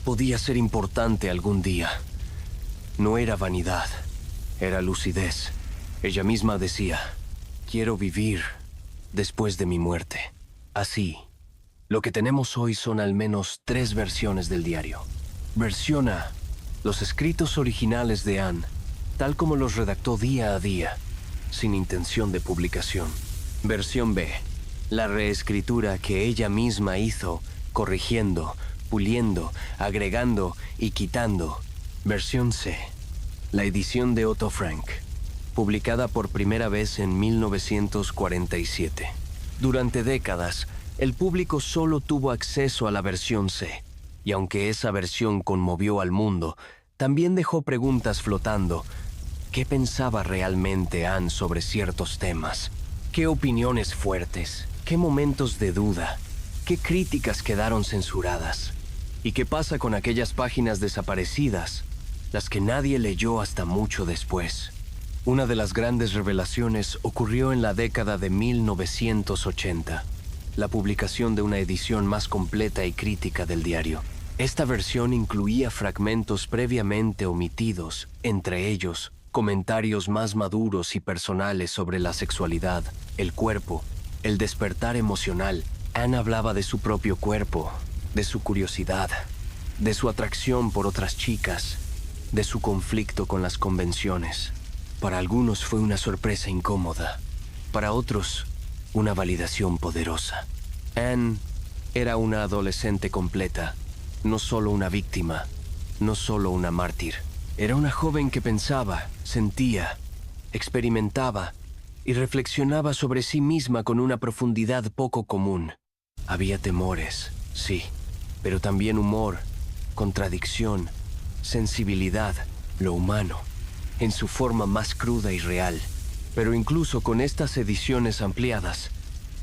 podía ser importante algún día. No era vanidad, era lucidez. Ella misma decía, quiero vivir después de mi muerte. Así, lo que tenemos hoy son al menos 3 versiones del diario. Versión A, los escritos originales de Anne, tal como los redactó día a día, sin intención de publicación. Versión B, la reescritura que ella misma hizo, corrigiendo, puliendo, agregando y quitando. Versión C, la edición de Otto Frank, publicada por primera vez en 1947. Durante décadas, el público solo tuvo acceso a la versión C, y aunque esa versión conmovió al mundo, también dejó preguntas flotando. ¿Qué pensaba realmente Anne sobre ciertos temas? ¿Qué opiniones fuertes? ¿Qué momentos de duda? ¿Qué críticas quedaron censuradas? ¿Y qué pasa con aquellas páginas desaparecidas, las que nadie leyó hasta mucho después? Una de las grandes revelaciones ocurrió en la década de 1980, la publicación de una edición más completa y crítica del diario. Esta versión incluía fragmentos previamente omitidos, entre ellos comentarios más maduros y personales sobre la sexualidad, el cuerpo, el despertar emocional. Anne hablaba de su propio cuerpo, de su curiosidad, de su atracción por otras chicas, de su conflicto con las convenciones. Para algunos fue una sorpresa incómoda, para otros, una validación poderosa. Anne era una adolescente completa, no solo una víctima, no solo una mártir. Era una joven que pensaba, sentía, experimentaba y reflexionaba sobre sí misma con una profundidad poco común. Había temores, sí, pero también humor, contradicción, sensibilidad, lo humano, en su forma más cruda y real. Pero incluso con estas ediciones ampliadas,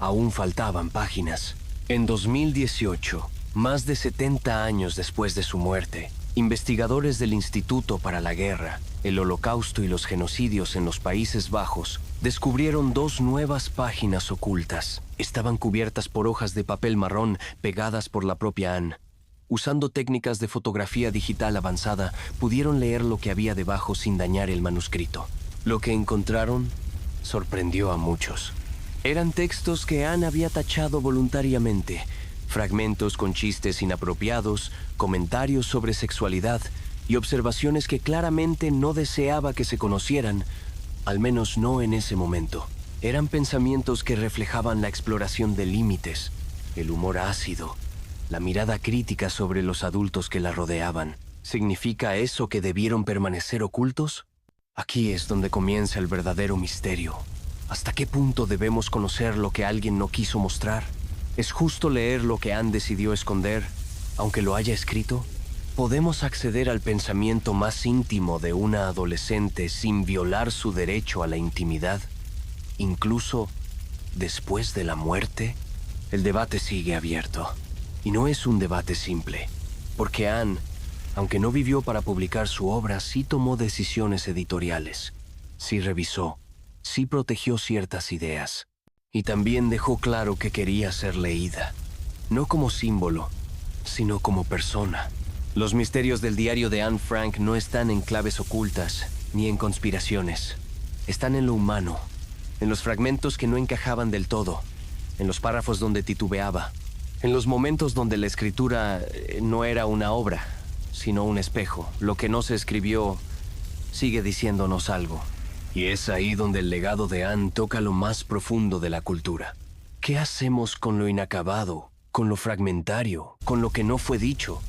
aún faltaban páginas. En 2018, más de 70 años después de su muerte, Investigadores del Instituto para la Guerra, el Holocausto y los Genocidios en los Países Bajos descubrieron dos nuevas páginas ocultas. Estaban cubiertas por hojas de papel marrón pegadas por la propia Anne. Usando técnicas de fotografía digital avanzada, pudieron leer lo que había debajo sin dañar el manuscrito. Lo que encontraron sorprendió a muchos. Eran textos que Anne había tachado voluntariamente, fragmentos con chistes inapropiados, comentarios sobre sexualidad y observaciones que claramente no deseaba que se conocieran, al menos no en ese momento. Eran pensamientos que reflejaban la exploración de límites, el humor ácido, la mirada crítica sobre los adultos que la rodeaban. ¿Significa eso que debieron permanecer ocultos? Aquí es donde comienza el verdadero misterio. ¿Hasta qué punto debemos conocer lo que alguien no quiso mostrar? ¿Es justo leer lo que Anne decidió esconder, aunque lo haya escrito? ¿Podemos acceder al pensamiento más íntimo de una adolescente sin violar su derecho a la intimidad, incluso después de la muerte? El debate sigue abierto. Y no es un debate simple, porque Anne, aunque no vivió para publicar su obra, sí tomó decisiones editoriales, sí revisó, sí protegió ciertas ideas, y también dejó claro que quería ser leída, no como símbolo, sino como persona. Los misterios del diario de Anne Frank no están en claves ocultas, ni en conspiraciones. Están en lo humano, en los fragmentos que no encajaban del todo, en los párrafos donde titubeaba, en los momentos donde la escritura no era una obra, sino un espejo. Lo que no se escribió sigue diciéndonos algo. Y es ahí donde el legado de Anne toca lo más profundo de la cultura. ¿Qué hacemos con lo inacabado, con lo fragmentario, con lo que no fue dicho?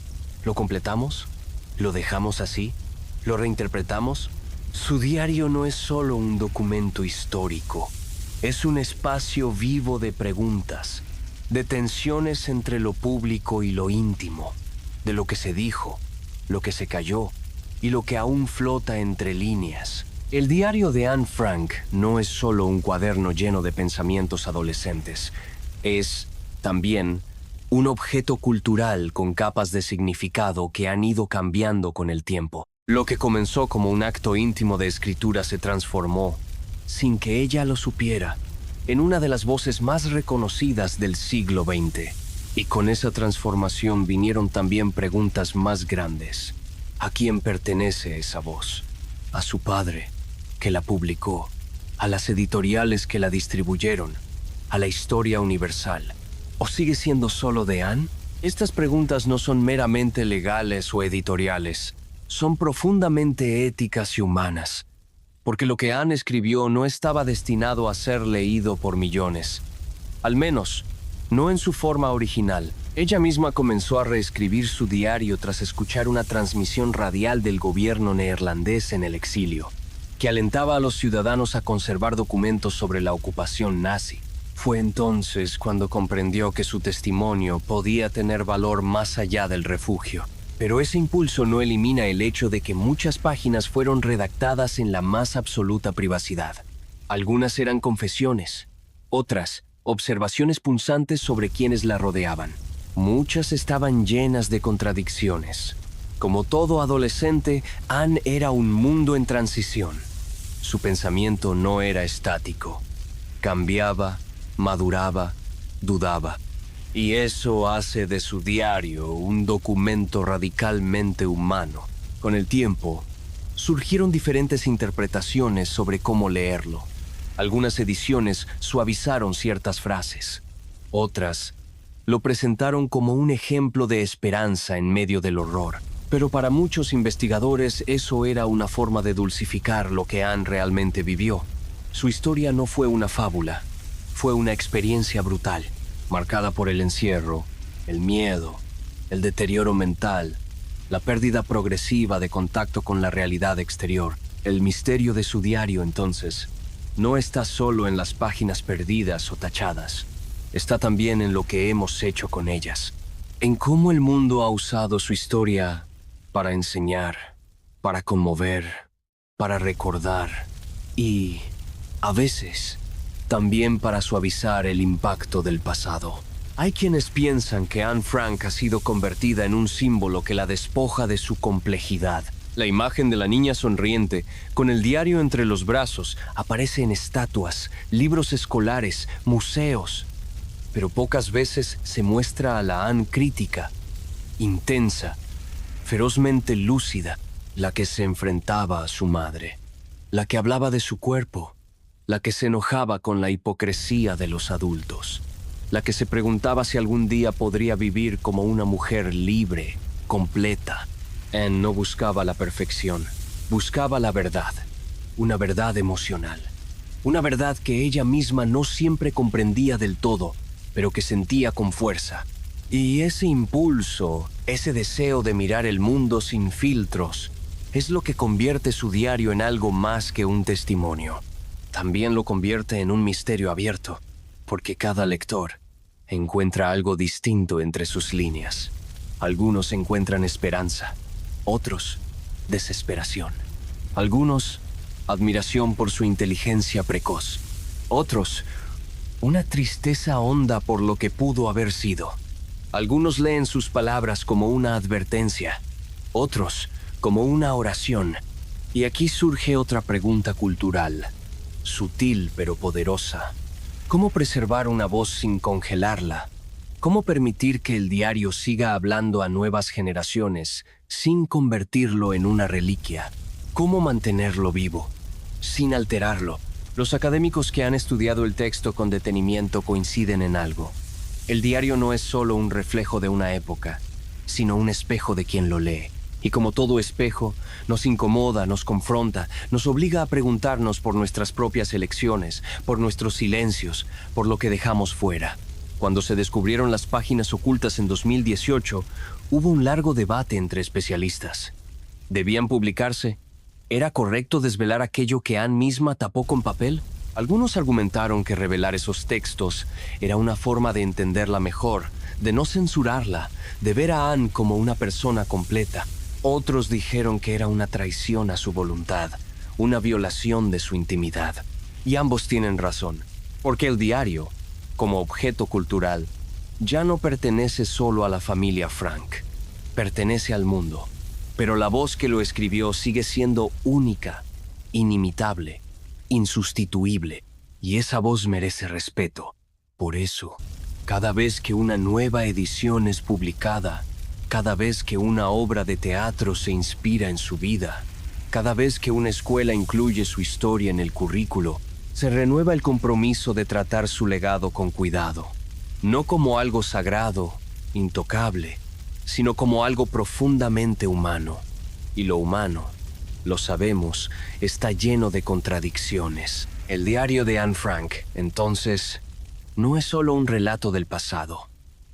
¿Lo completamos? ¿Lo dejamos así? ¿Lo reinterpretamos? Su diario no es solo un documento histórico. Es un espacio vivo de preguntas, de tensiones entre lo público y lo íntimo, de lo que se dijo, lo que se cayó y lo que aún flota entre líneas. El diario de Anne Frank no es solo un cuaderno lleno de pensamientos adolescentes. Es, también, un objeto cultural con capas de significado que han ido cambiando con el tiempo. Lo que comenzó como un acto íntimo de escritura se transformó, sin que ella lo supiera, en una de las voces más reconocidas del siglo XX. Y con esa transformación vinieron también preguntas más grandes. ¿A quién pertenece esa voz? ¿A su padre, que la publicó? ¿A las editoriales que la distribuyeron? ¿A la historia universal? ¿O sigue siendo solo de Anne? Estas preguntas no son meramente legales o editoriales. Son profundamente éticas y humanas. Porque lo que Anne escribió no estaba destinado a ser leído por millones. Al menos, no en su forma original. Ella misma comenzó a reescribir su diario tras escuchar una transmisión radial del gobierno neerlandés en el exilio, que alentaba a los ciudadanos a conservar documentos sobre la ocupación nazi. Fue entonces cuando comprendió que su testimonio podía tener valor más allá del refugio. Pero ese impulso no elimina el hecho de que muchas páginas fueron redactadas en la más absoluta privacidad. Algunas eran confesiones, otras, observaciones punzantes sobre quienes la rodeaban. Muchas estaban llenas de contradicciones. Como todo adolescente, Anne era un mundo en transición. Su pensamiento no era estático. Cambiaba, maduraba, dudaba. Y eso hace de su diario un documento radicalmente humano. Con el tiempo, surgieron diferentes interpretaciones sobre cómo leerlo. Algunas ediciones suavizaron ciertas frases. Otras lo presentaron como un ejemplo de esperanza en medio del horror. Pero para muchos investigadores eso era una forma de dulcificar lo que Anne realmente vivió. Su historia no fue una fábula, fue una experiencia brutal, marcada por el encierro, el miedo, el deterioro mental, la pérdida progresiva de contacto con la realidad exterior. El misterio de su diario, entonces, no está solo en las páginas perdidas o tachadas. Está también en lo que hemos hecho con ellas, en cómo el mundo ha usado su historia para enseñar, para conmover, para recordar y, a veces, también para suavizar el impacto del pasado. Hay quienes piensan que Anne Frank ha sido convertida en un símbolo que la despoja de su complejidad. La imagen de la niña sonriente, con el diario entre los brazos, aparece en estatuas, libros escolares, museos. Pero pocas veces se muestra a la Anne crítica, intensa, ferozmente lúcida, la que se enfrentaba a su madre, la que hablaba de su cuerpo, la que se enojaba con la hipocresía de los adultos, la que se preguntaba si algún día podría vivir como una mujer libre, completa. Anne no buscaba la perfección, buscaba la verdad, una verdad emocional, una verdad que ella misma no siempre comprendía del todo, pero que sentía con fuerza. Y ese impulso, ese deseo de mirar el mundo sin filtros, es lo que convierte su diario en algo más que un testimonio. También lo convierte en un misterio abierto, porque cada lector encuentra algo distinto entre sus líneas. Algunos encuentran esperanza, otros desesperación. Algunos admiración por su inteligencia precoz, otros una tristeza honda por lo que pudo haber sido. Algunos leen sus palabras como una advertencia, otros como una oración. Y aquí surge otra pregunta cultural, sutil pero poderosa. ¿Cómo preservar una voz sin congelarla? ¿Cómo permitir que el diario siga hablando a nuevas generaciones sin convertirlo en una reliquia? ¿Cómo mantenerlo vivo, sin alterarlo? Los académicos que han estudiado el texto con detenimiento coinciden en algo. El diario no es solo un reflejo de una época, sino un espejo de quien lo lee. Y como todo espejo, nos incomoda, nos confronta, nos obliga a preguntarnos por nuestras propias elecciones, por nuestros silencios, por lo que dejamos fuera. Cuando se descubrieron las páginas ocultas en 2018, hubo un largo debate entre especialistas. ¿Debían publicarse? ¿Era correcto desvelar aquello que Anne misma tapó con papel? Algunos argumentaron que revelar esos textos era una forma de entenderla mejor, de no censurarla, de ver a Anne como una persona completa. Otros dijeron que era una traición a su voluntad, una violación de su intimidad. Y ambos tienen razón, porque el diario, como objeto cultural, ya no pertenece solo a la familia Frank, pertenece al mundo. Pero la voz que lo escribió sigue siendo única, inimitable, insustituible, y esa voz merece respeto. Por eso, cada vez que una nueva edición es publicada, cada vez que una obra de teatro se inspira en su vida, cada vez que una escuela incluye su historia en el currículo, se renueva el compromiso de tratar su legado con cuidado, no como algo sagrado, intocable, sino como algo profundamente humano. Y lo humano, lo sabemos, está lleno de contradicciones. El diario de Anne Frank, entonces, no es solo un relato del pasado,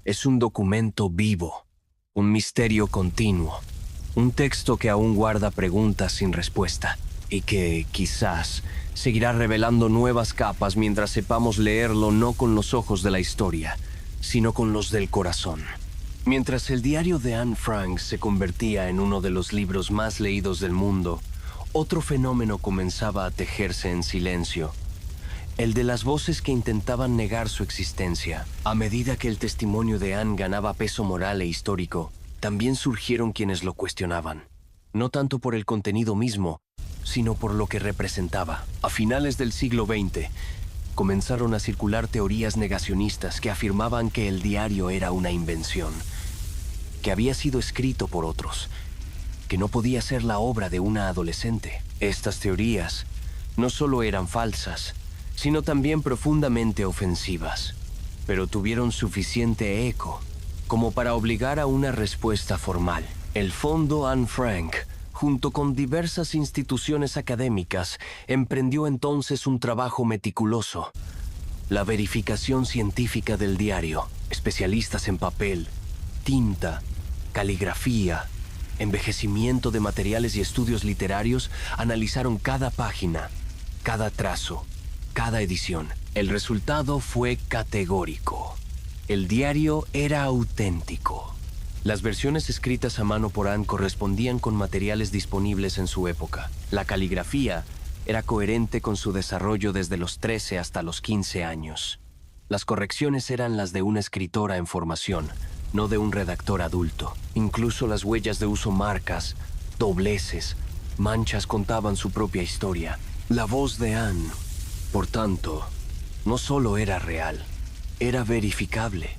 es un documento vivo, un misterio continuo, un texto que aún guarda preguntas sin respuesta y que, quizás, seguirá revelando nuevas capas mientras sepamos leerlo no con los ojos de la historia, sino con los del corazón. Mientras el diario de Anne Frank se convertía en uno de los libros más leídos del mundo, otro fenómeno comenzaba a tejerse en silencio, el de las voces que intentaban negar su existencia. A medida que el testimonio de Anne ganaba peso moral e histórico, también surgieron quienes lo cuestionaban, no tanto por el contenido mismo, sino por lo que representaba. A finales del siglo XX, comenzaron a circular teorías negacionistas que afirmaban que el diario era una invención, que había sido escrito por otros, que no podía ser la obra de una adolescente. Estas teorías no solo eran falsas, sino también profundamente ofensivas, pero tuvieron suficiente eco como para obligar a una respuesta formal. El Fondo Anne Frank, junto con diversas instituciones académicas, emprendió entonces un trabajo meticuloso: la verificación científica del diario. Especialistas en papel, tinta, caligrafía, envejecimiento de materiales y estudios literarios analizaron cada página, cada trazo, cada edición. El resultado fue categórico. El diario era auténtico. Las versiones escritas a mano por Anne correspondían con materiales disponibles en su época. La caligrafía era coherente con su desarrollo desde los 13 hasta los 15 años. Las correcciones eran las de una escritora en formación, no de un redactor adulto. Incluso las huellas de uso, marcas, dobleces, manchas contaban su propia historia. La voz de Anne, por tanto, no solo era real, era verificable.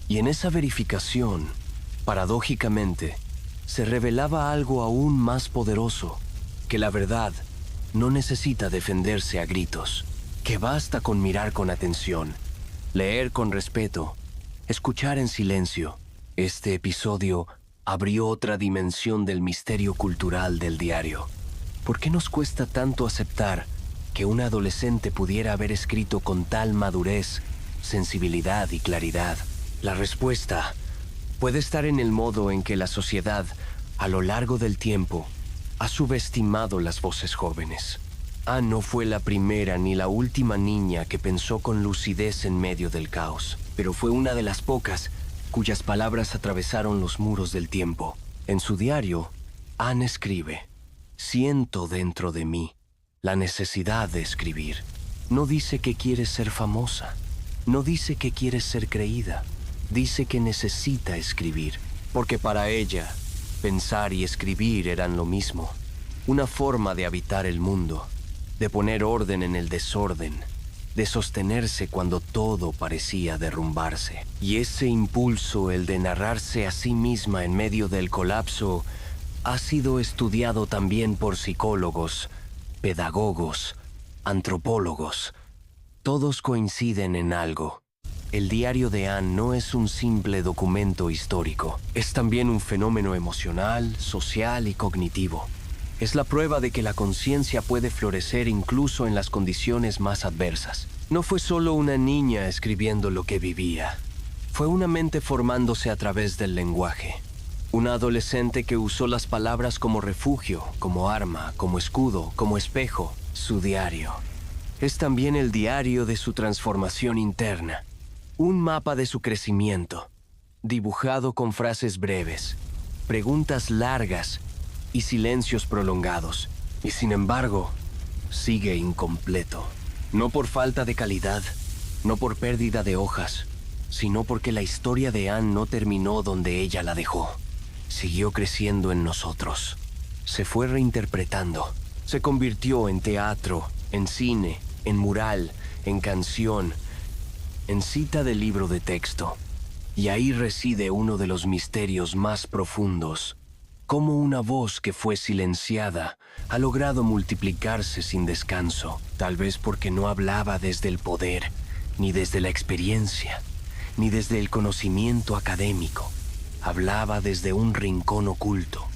Y en esa verificación, paradójicamente, se revelaba algo aún más poderoso, que la verdad no necesita defenderse a gritos, que basta con mirar con atención, leer con respeto, escuchar en silencio. Este episodio abrió otra dimensión del misterio cultural del diario. ¿Por qué nos cuesta tanto aceptar que una adolescente pudiera haber escrito con tal madurez, sensibilidad y claridad? La respuesta puede estar en el modo en que la sociedad, a lo largo del tiempo, ha subestimado las voces jóvenes. Anne no fue la primera ni la última niña que pensó con lucidez en medio del caos, pero fue una de las pocas cuyas palabras atravesaron los muros del tiempo. En su diario, Anne escribe: «Siento dentro de mí la necesidad de escribir». No dice que quiere ser famosa, no dice que quiere ser creída, dice que necesita escribir, porque para ella, pensar y escribir eran lo mismo, una forma de habitar el mundo, de poner orden en el desorden, de sostenerse cuando todo parecía derrumbarse. Y ese impulso, el de narrarse a sí misma en medio del colapso, ha sido estudiado también por psicólogos, pedagogos, antropólogos. Todos coinciden en algo. El diario de Anne no es un simple documento histórico, es también un fenómeno emocional, social y cognitivo. Es la prueba de que la conciencia puede florecer incluso en las condiciones más adversas. No fue solo una niña escribiendo lo que vivía. Fue una mente formándose a través del lenguaje. Una adolescente que usó las palabras como refugio, como arma, como escudo, como espejo. Su diario es también el diario de su transformación interna. Un mapa de su crecimiento, dibujado con frases breves, preguntas largas y silencios prolongados, y sin embargo, sigue incompleto. No por falta de calidad, no por pérdida de hojas, sino porque la historia de Anne no terminó donde ella la dejó. Siguió creciendo en nosotros. Se fue reinterpretando. Se convirtió en teatro, en cine, en mural, en canción, en cita de libro de texto. Y ahí reside uno de los misterios más profundos. Cómo una voz que fue silenciada ha logrado multiplicarse sin descanso, tal vez porque no hablaba desde el poder, ni desde la experiencia, ni desde el conocimiento académico. Hablaba desde un rincón oculto,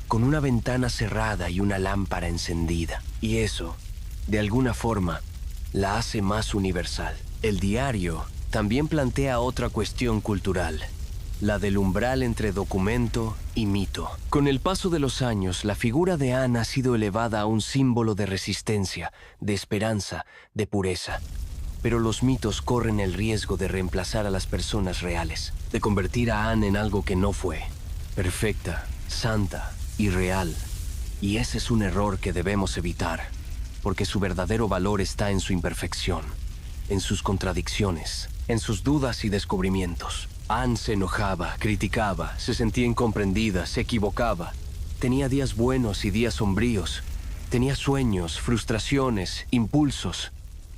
con una ventana cerrada y una lámpara encendida. Y eso, de alguna forma, la hace más universal. El diario también plantea otra cuestión cultural, la del umbral entre documento y mito. Con el paso de los años, la figura de Anne ha sido elevada a un símbolo de resistencia, de esperanza, de pureza. Pero los mitos corren el riesgo de reemplazar a las personas reales, de convertir a Anne en algo que no fue, perfecta, santa y real. Y ese es un error que debemos evitar, porque su verdadero valor está en su imperfección, en sus contradicciones, en sus dudas y descubrimientos. Anne se enojaba, criticaba, se sentía incomprendida, se equivocaba. Tenía días buenos y días sombríos. Tenía sueños, frustraciones, impulsos.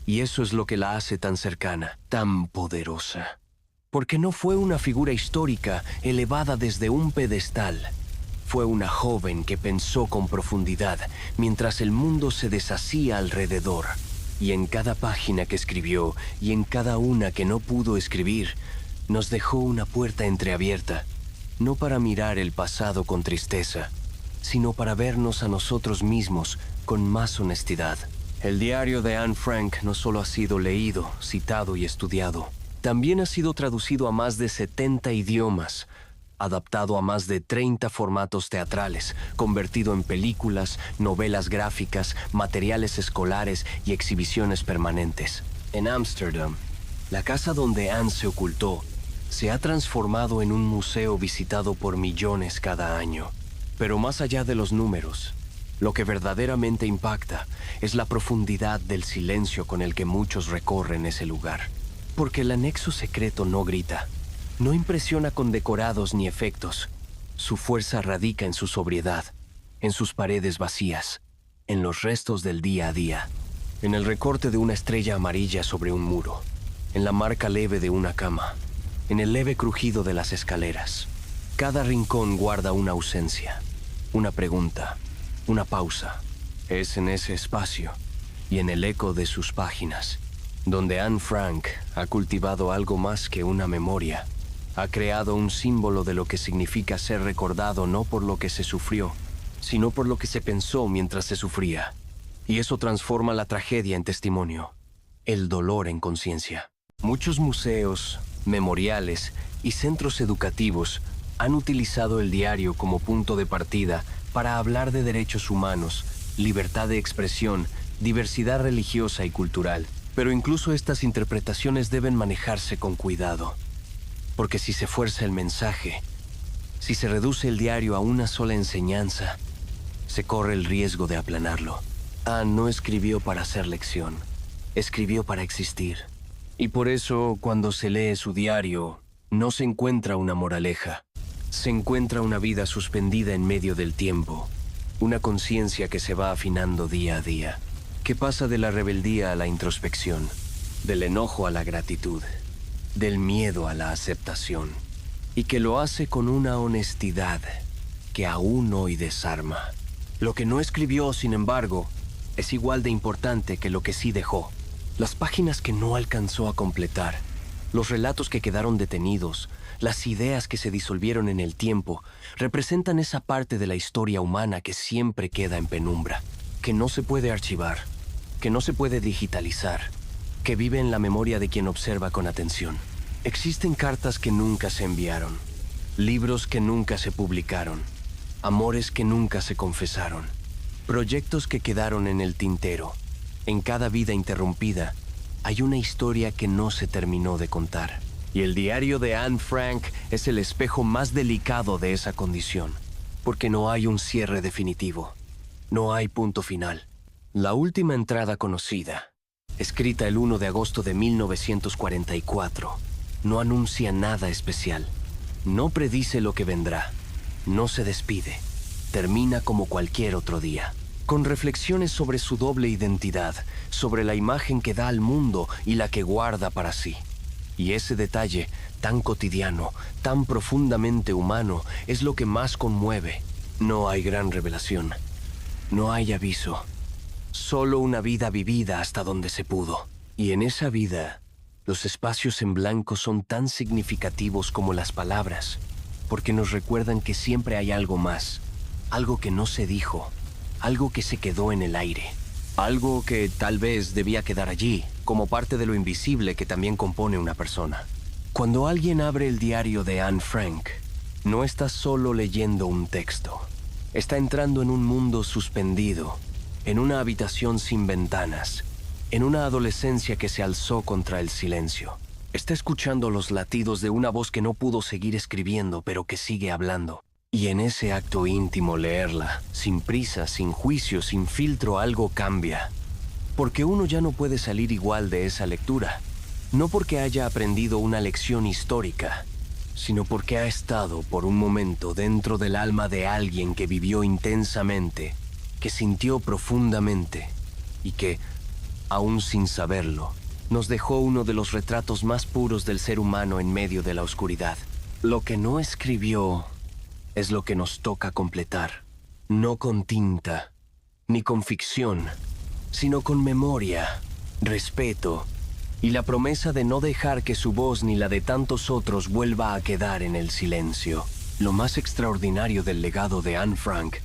Y eso es lo que la hace tan cercana, tan poderosa. Porque no fue una figura histórica elevada desde un pedestal. Fue una joven que pensó con profundidad mientras el mundo se deshacía alrededor. Y en cada página que escribió y en cada una que no pudo escribir, nos dejó una puerta entreabierta, no para mirar el pasado con tristeza, sino para vernos a nosotros mismos con más honestidad. El diario de Anne Frank no solo ha sido leído, citado y estudiado, también ha sido traducido a más de 70 idiomas, adaptado a más de 30 formatos teatrales, convertido en películas, novelas gráficas, materiales escolares y exhibiciones permanentes. En Ámsterdam, la casa donde Anne se ocultó se ha transformado en un museo visitado por millones cada año. Pero más allá de los números, lo que verdaderamente impacta es la profundidad del silencio con el que muchos recorren ese lugar. Porque el anexo secreto no grita, no impresiona con decorados ni efectos. Su fuerza radica en su sobriedad, en sus paredes vacías, en los restos del día a día, en el recorte de una estrella amarilla sobre un muro, en la marca leve de una cama, en el leve crujido de las escaleras. Cada rincón guarda una ausencia, una pregunta, una pausa. Es en ese espacio y en el eco de sus páginas donde Anne Frank ha cultivado algo más que una memoria. Ha creado un símbolo de lo que significa ser recordado no por lo que se sufrió, sino por lo que se pensó mientras se sufría. Y eso transforma la tragedia en testimonio, el dolor en conciencia. Muchos museos, memoriales y centros educativos han utilizado el diario como punto de partida para hablar de derechos humanos, libertad de expresión, diversidad religiosa y cultural. Pero incluso estas interpretaciones deben manejarse con cuidado. Porque si se fuerza el mensaje, si se reduce el diario a una sola enseñanza, se corre el riesgo de aplanarlo. Anne no escribió para hacer lección, escribió para existir. Y por eso, cuando se lee su diario, no se encuentra una moraleja. Se encuentra una vida suspendida en medio del tiempo, una conciencia que se va afinando día a día, que pasa de la rebeldía a la introspección, del enojo a la gratitud, del miedo a la aceptación, y que lo hace con una honestidad que aún hoy desarma. Lo que no escribió, sin embargo, es igual de importante que lo que sí dejó. Las páginas que no alcanzó a completar, los relatos que quedaron detenidos, las ideas que se disolvieron en el tiempo, representan esa parte de la historia humana que siempre queda en penumbra, que no se puede archivar, que no se puede digitalizar, que vive en la memoria de quien observa con atención. Existen cartas que nunca se enviaron, libros que nunca se publicaron, amores que nunca se confesaron, proyectos que quedaron en el tintero. En cada vida interrumpida hay una historia que no se terminó de contar. Y el diario de Anne Frank es el espejo más delicado de esa condición, porque no hay un cierre definitivo, no hay punto final. La última entrada conocida, escrita el 1 de agosto de 1944, no anuncia nada especial, no predice lo que vendrá, no se despide, termina como cualquier otro día, con reflexiones sobre su doble identidad, sobre la imagen que da al mundo y la que guarda para sí. Y ese detalle, tan cotidiano, tan profundamente humano, es lo que más conmueve. No hay gran revelación, no hay aviso, solo una vida vivida hasta donde se pudo. Y en esa vida, los espacios en blanco son tan significativos como las palabras, porque nos recuerdan que siempre hay algo más, algo que no se dijo, algo que se quedó en el aire, algo que tal vez debía quedar allí, como parte de lo invisible que también compone una persona. Cuando alguien abre el diario de Anne Frank, no está solo leyendo un texto, está entrando en un mundo suspendido, en una habitación sin ventanas, en una adolescencia que se alzó contra el silencio. Está escuchando los latidos de una voz que no pudo seguir escribiendo, pero que sigue hablando. Y en ese acto íntimo leerla, sin prisa, sin juicio, sin filtro, algo cambia. Porque uno ya no puede salir igual de esa lectura. No porque haya aprendido una lección histórica, sino porque ha estado por un momento dentro del alma de alguien que vivió intensamente, que sintió profundamente y que, aún sin saberlo, nos dejó uno de los retratos más puros del ser humano en medio de la oscuridad. Lo que no escribió es lo que nos toca completar, no con tinta, ni con ficción, sino con memoria, respeto y la promesa de no dejar que su voz ni la de tantos otros vuelva a quedar en el silencio. Lo más extraordinario del legado de Anne Frank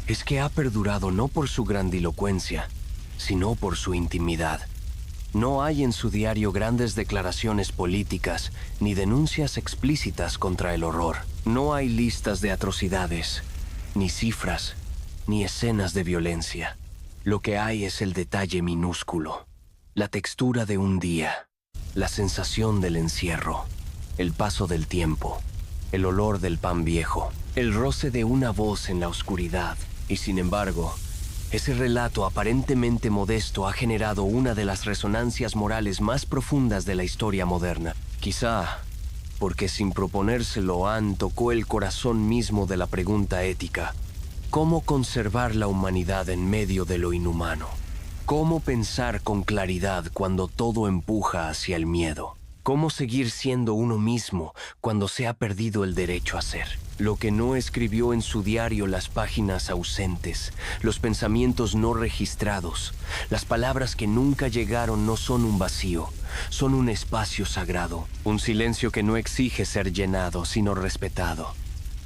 es que ha perdurado no por su grandilocuencia, sino por su intimidad. No hay en su diario grandes declaraciones políticas ni denuncias explícitas contra el horror. No hay listas de atrocidades, ni cifras, ni escenas de violencia. Lo que hay es el detalle minúsculo, la textura de un día, la sensación del encierro, el paso del tiempo, el olor del pan viejo, el roce de una voz en la oscuridad. Y sin embargo, Ese relato aparentemente modesto ha generado una de las resonancias morales más profundas de la historia moderna. Quizá porque sin proponérselo Anne tocó el corazón mismo de la pregunta ética. ¿Cómo conservar la humanidad en medio de lo inhumano? ¿Cómo pensar con claridad cuando todo empuja hacia el miedo? ¿Cómo seguir siendo uno mismo cuando se ha perdido el derecho a ser? Lo que no escribió en su diario, las páginas ausentes, los pensamientos no registrados, las palabras que nunca llegaron no son un vacío, son un espacio sagrado, un silencio que no exige ser llenado, sino respetado.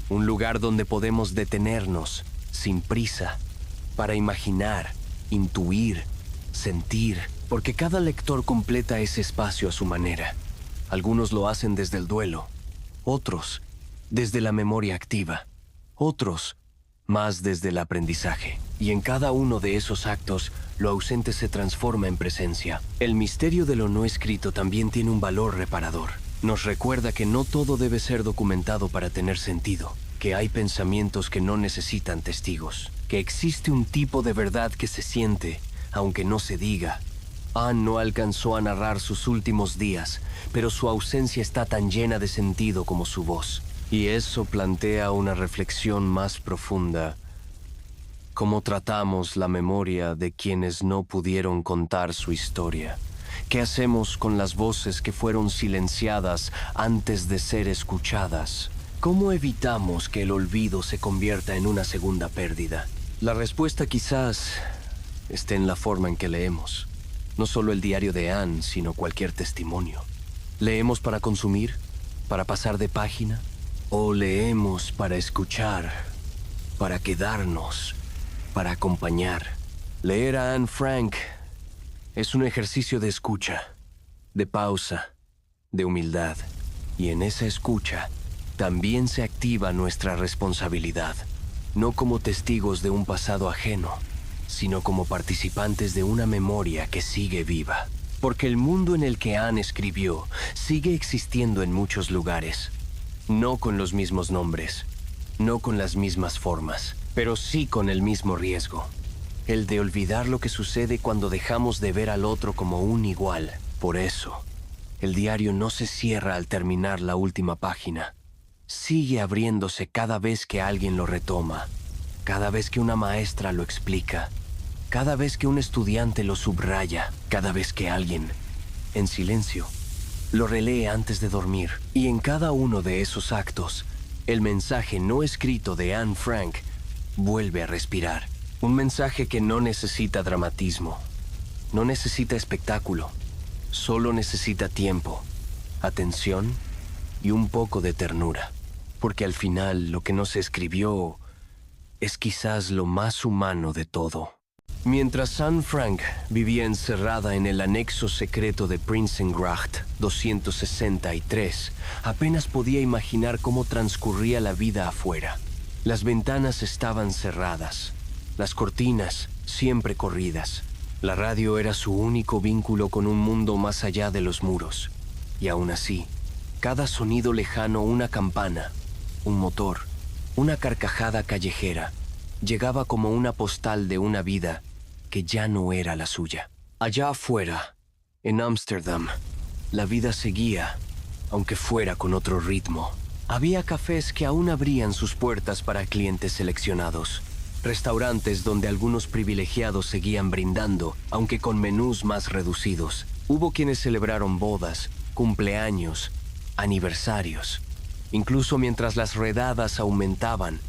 Un lugar donde podemos detenernos, sin prisa, para imaginar, intuir, sentir, porque cada lector completa ese espacio a su manera. Algunos lo hacen desde el duelo, otros desde la memoria activa, otros más desde el aprendizaje. Y en cada uno de esos actos, lo ausente se transforma en presencia. El misterio de lo no escrito también tiene un valor reparador. Nos recuerda que no todo debe ser documentado para tener sentido, que hay pensamientos que no necesitan testigos, que existe un tipo de verdad que se siente, aunque no se diga. Anne no alcanzó a narrar sus últimos días, pero su ausencia está tan llena de sentido como su voz. Y eso plantea una reflexión más profunda. ¿Cómo tratamos la memoria de quienes no pudieron contar su historia? ¿Qué hacemos con las voces que fueron silenciadas antes de ser escuchadas? ¿Cómo evitamos que el olvido se convierta en una segunda pérdida? La respuesta quizás esté en la forma en que leemos. No solo el diario de Anne, sino cualquier testimonio. ¿Leemos para consumir? ¿Para pasar de página? ¿O leemos para escuchar? ¿Para quedarnos? ¿Para acompañar? Leer a Anne Frank es un ejercicio de escucha, de pausa, de humildad. Y en esa escucha también se activa nuestra responsabilidad, no como testigos de un pasado ajeno, sino como participantes de una memoria que sigue viva. Porque el mundo en el que Anne escribió sigue existiendo en muchos lugares. No con los mismos nombres, no con las mismas formas, pero sí con el mismo riesgo. El de olvidar lo que sucede cuando dejamos de ver al otro como un igual. Por eso, el diario no se cierra al terminar la última página. Sigue abriéndose cada vez que alguien lo retoma, cada vez que una maestra lo explica, cada vez que un estudiante lo subraya, cada vez que alguien, en silencio, lo relee antes de dormir. Y en cada uno de esos actos, el mensaje no escrito de Anne Frank vuelve a respirar. Un mensaje que no necesita dramatismo, no necesita espectáculo, solo necesita tiempo, atención y un poco de ternura. Porque al final lo que no se escribió es quizás lo más humano de todo. Mientras Anne Frank vivía encerrada en el anexo secreto de Prinsengracht 263, apenas podía imaginar cómo transcurría la vida afuera. Las ventanas estaban cerradas, las cortinas siempre corridas. La radio era su único vínculo con un mundo más allá de los muros. Y aún así, cada sonido lejano, una campana, un motor, una carcajada callejera, llegaba como una postal de una vida que ya no era la suya. Allá afuera, en Ámsterdam, la vida seguía, aunque fuera con otro ritmo. Había cafés que aún abrían sus puertas para clientes seleccionados, restaurantes donde algunos privilegiados seguían brindando, aunque con menús más reducidos. Hubo quienes celebraron bodas, cumpleaños, aniversarios, incluso mientras las redadas aumentaban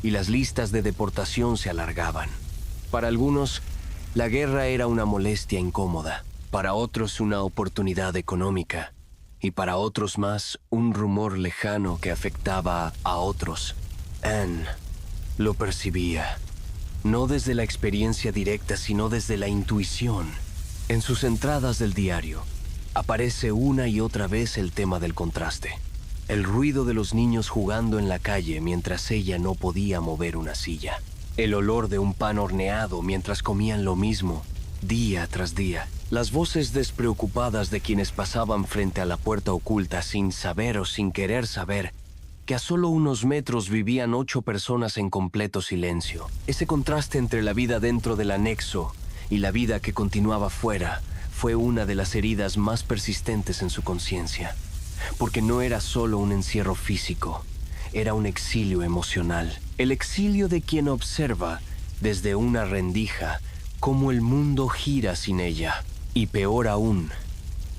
y las listas de deportación se alargaban. Para algunos, la guerra era una molestia incómoda, para otros una oportunidad económica, y para otros más un rumor lejano que afectaba a otros. Anne lo percibía, no desde la experiencia directa, sino desde la intuición. En sus entradas del diario, aparece una y otra vez el tema del contraste. El ruido de los niños jugando en la calle mientras ella no podía mover una silla. El olor de un pan horneado mientras comían lo mismo, día tras día. Las voces despreocupadas de quienes pasaban frente a la puerta oculta sin saber o sin querer saber que a solo unos metros vivían 8 personas en completo silencio. Ese contraste entre la vida dentro del anexo y la vida que continuaba fuera fue una de las heridas más persistentes en su conciencia, porque no era solo un encierro físico, era un exilio emocional. El exilio de quien observa desde una rendija cómo el mundo gira sin ella. Y peor aún,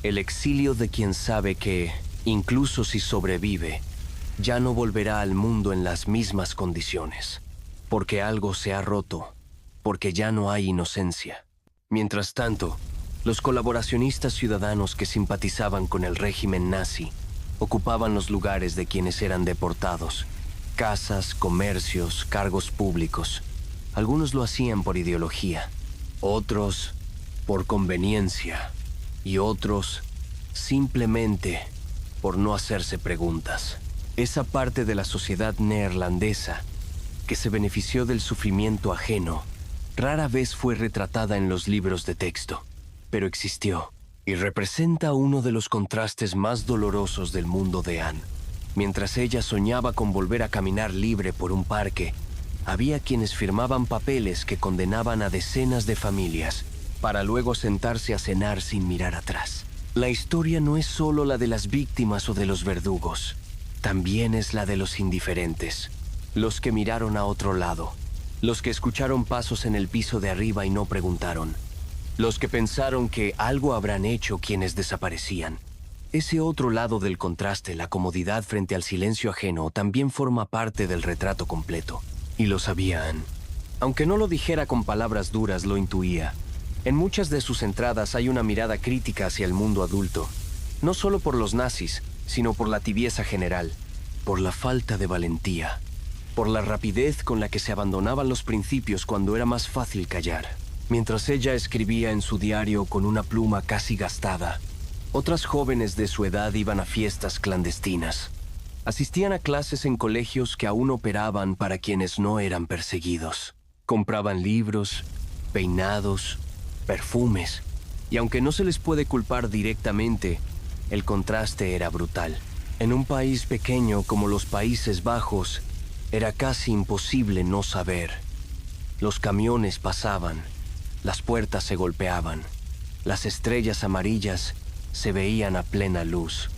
el exilio de quien sabe que, incluso si sobrevive, ya no volverá al mundo en las mismas condiciones, porque algo se ha roto, porque ya no hay inocencia. Mientras tanto, los colaboracionistas ciudadanos que simpatizaban con el régimen nazi ocupaban los lugares de quienes eran deportados, casas, comercios, cargos públicos. Algunos lo hacían por ideología, otros por conveniencia y otros simplemente por no hacerse preguntas. Esa parte de la sociedad neerlandesa que se benefició del sufrimiento ajeno rara vez fue retratada en los libros de texto, pero existió y representa uno de los contrastes más dolorosos del mundo de Anne. Mientras ella soñaba con volver a caminar libre por un parque, había quienes firmaban papeles que condenaban a decenas de familias para luego sentarse a cenar sin mirar atrás. La historia no es solo la de las víctimas o de los verdugos, también es la de los indiferentes, los que miraron a otro lado, los que escucharon pasos en el piso de arriba y no preguntaron, los que pensaron que algo habrán hecho quienes desaparecían. Ese otro lado del contraste, la comodidad frente al silencio ajeno, también forma parte del retrato completo. Y lo sabían. Aunque no lo dijera con palabras duras, lo intuía. En muchas de sus entradas hay una mirada crítica hacia el mundo adulto, no solo por los nazis, sino por la tibieza general, por la falta de valentía, por la rapidez con la que se abandonaban los principios cuando era más fácil callar. Mientras ella escribía en su diario con una pluma casi gastada, otras jóvenes de su edad iban a fiestas clandestinas. Asistían a clases en colegios que aún operaban para quienes no eran perseguidos. Compraban libros, peinados, perfumes, y aunque no se les puede culpar directamente, el contraste era brutal. En un país pequeño como los Países Bajos, era casi imposible no saber. Los camiones pasaban, las puertas se golpeaban, las estrellas amarillas se veían a plena luz.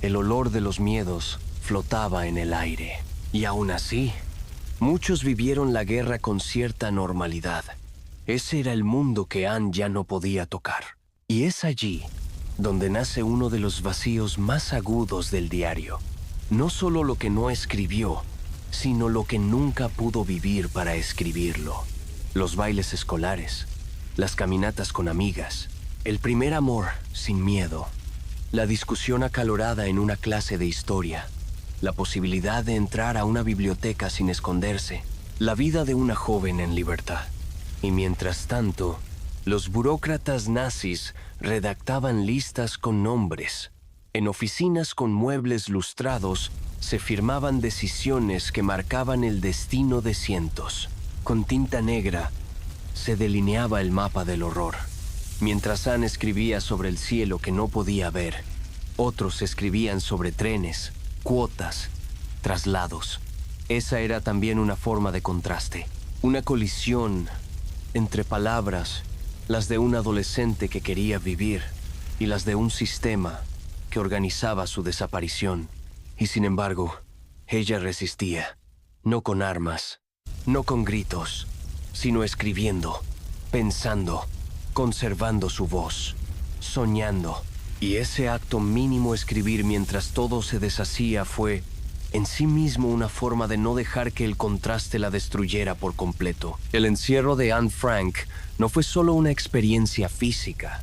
El olor de los miedos flotaba en el aire. Y aún así, muchos vivieron la guerra con cierta normalidad. Ese era el mundo que Anne ya no podía tocar. Y es allí donde nace uno de los vacíos más agudos del diario. No solo lo que no escribió, sino lo que nunca pudo vivir para escribirlo. Los bailes escolares, las caminatas con amigas, el primer amor sin miedo, la discusión acalorada en una clase de historia, la posibilidad de entrar a una biblioteca sin esconderse, la vida de una joven en libertad. Y mientras tanto, los burócratas nazis redactaban listas con nombres. En oficinas con muebles lustrados se firmaban decisiones que marcaban el destino de cientos. Con tinta negra se delineaba el mapa del horror. Mientras Anne escribía sobre el cielo que no podía ver, otros escribían sobre trenes, cuotas, traslados. Esa era también una forma de contraste, una colisión entre palabras, las de un adolescente que quería vivir y las de un sistema que organizaba su desaparición. Y sin embargo, ella resistía, no con armas, no con gritos, sino escribiendo, pensando, conservando su voz, soñando. Y ese acto mínimo, escribir mientras todo se deshacía, fue en sí mismo una forma de no dejar que el contraste la destruyera por completo. El encierro de Anne Frank no fue solo una experiencia física,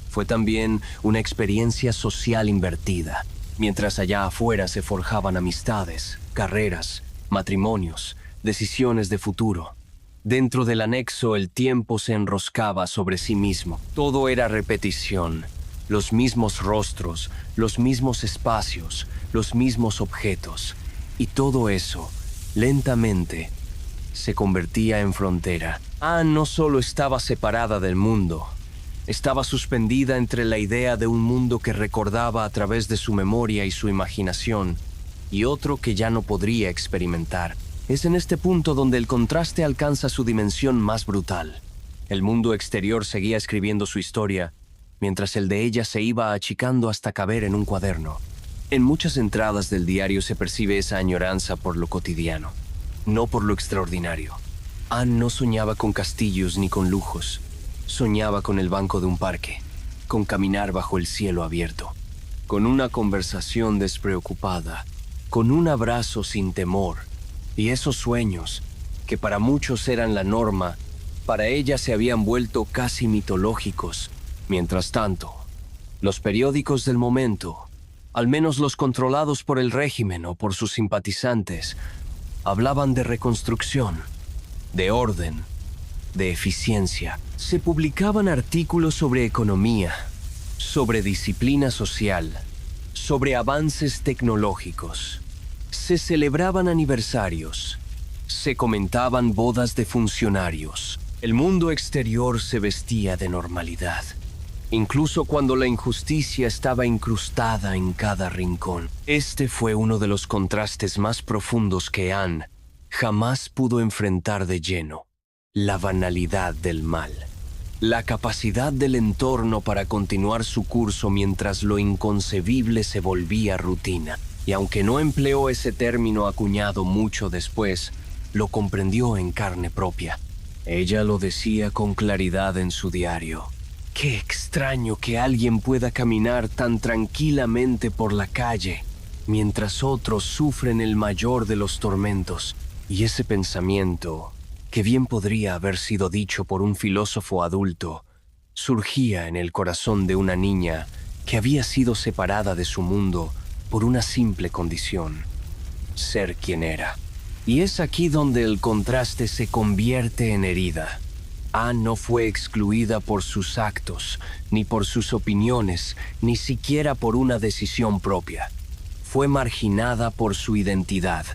fue también una experiencia social invertida. Mientras allá afuera se forjaban amistades, carreras, matrimonios, decisiones de futuro. Dentro del anexo el tiempo se enroscaba sobre sí mismo. Todo era repetición. Los mismos rostros, los mismos espacios, los mismos objetos. Y todo eso, lentamente, se convertía en frontera. Anne no solo estaba separada del mundo, estaba suspendida entre la idea de un mundo que recordaba a través de su memoria y su imaginación, y otro que ya no podría experimentar. Es en este punto donde el contraste alcanza su dimensión más brutal. El mundo exterior seguía escribiendo su historia, mientras el de ella se iba achicando hasta caber en un cuaderno. En muchas entradas del diario se percibe esa añoranza por lo cotidiano, no por lo extraordinario. Anne no soñaba con castillos ni con lujos. Soñaba con el banco de un parque, con caminar bajo el cielo abierto, con una conversación despreocupada, con un abrazo sin temor. Y esos sueños, que para muchos eran la norma, para ella se habían vuelto casi mitológicos. Mientras tanto, los periódicos del momento, al menos los controlados por el régimen o por sus simpatizantes, hablaban de reconstrucción, de orden, de eficiencia. Se publicaban artículos sobre economía, sobre disciplina social, sobre avances tecnológicos. Se celebraban aniversarios, se comentaban bodas de funcionarios. El mundo exterior se vestía de normalidad, incluso cuando la injusticia estaba incrustada en cada rincón. Este fue uno de los contrastes más profundos que Anne jamás pudo enfrentar de lleno: la banalidad del mal, la capacidad del entorno para continuar su curso mientras lo inconcebible se volvía rutina. Y aunque no empleó ese término acuñado mucho después, lo comprendió en carne propia. Ella lo decía con claridad en su diario. Qué extraño que alguien pueda caminar tan tranquilamente por la calle, mientras otros sufren el mayor de los tormentos. Y ese pensamiento, que bien podría haber sido dicho por un filósofo adulto, surgía en el corazón de una niña que había sido separada de su mundo por una simple condición: ser quien era. Y es aquí donde el contraste se convierte en herida. Anne no fue excluida por sus actos, ni por sus opiniones, ni siquiera por una decisión propia. Fue marginada por su identidad,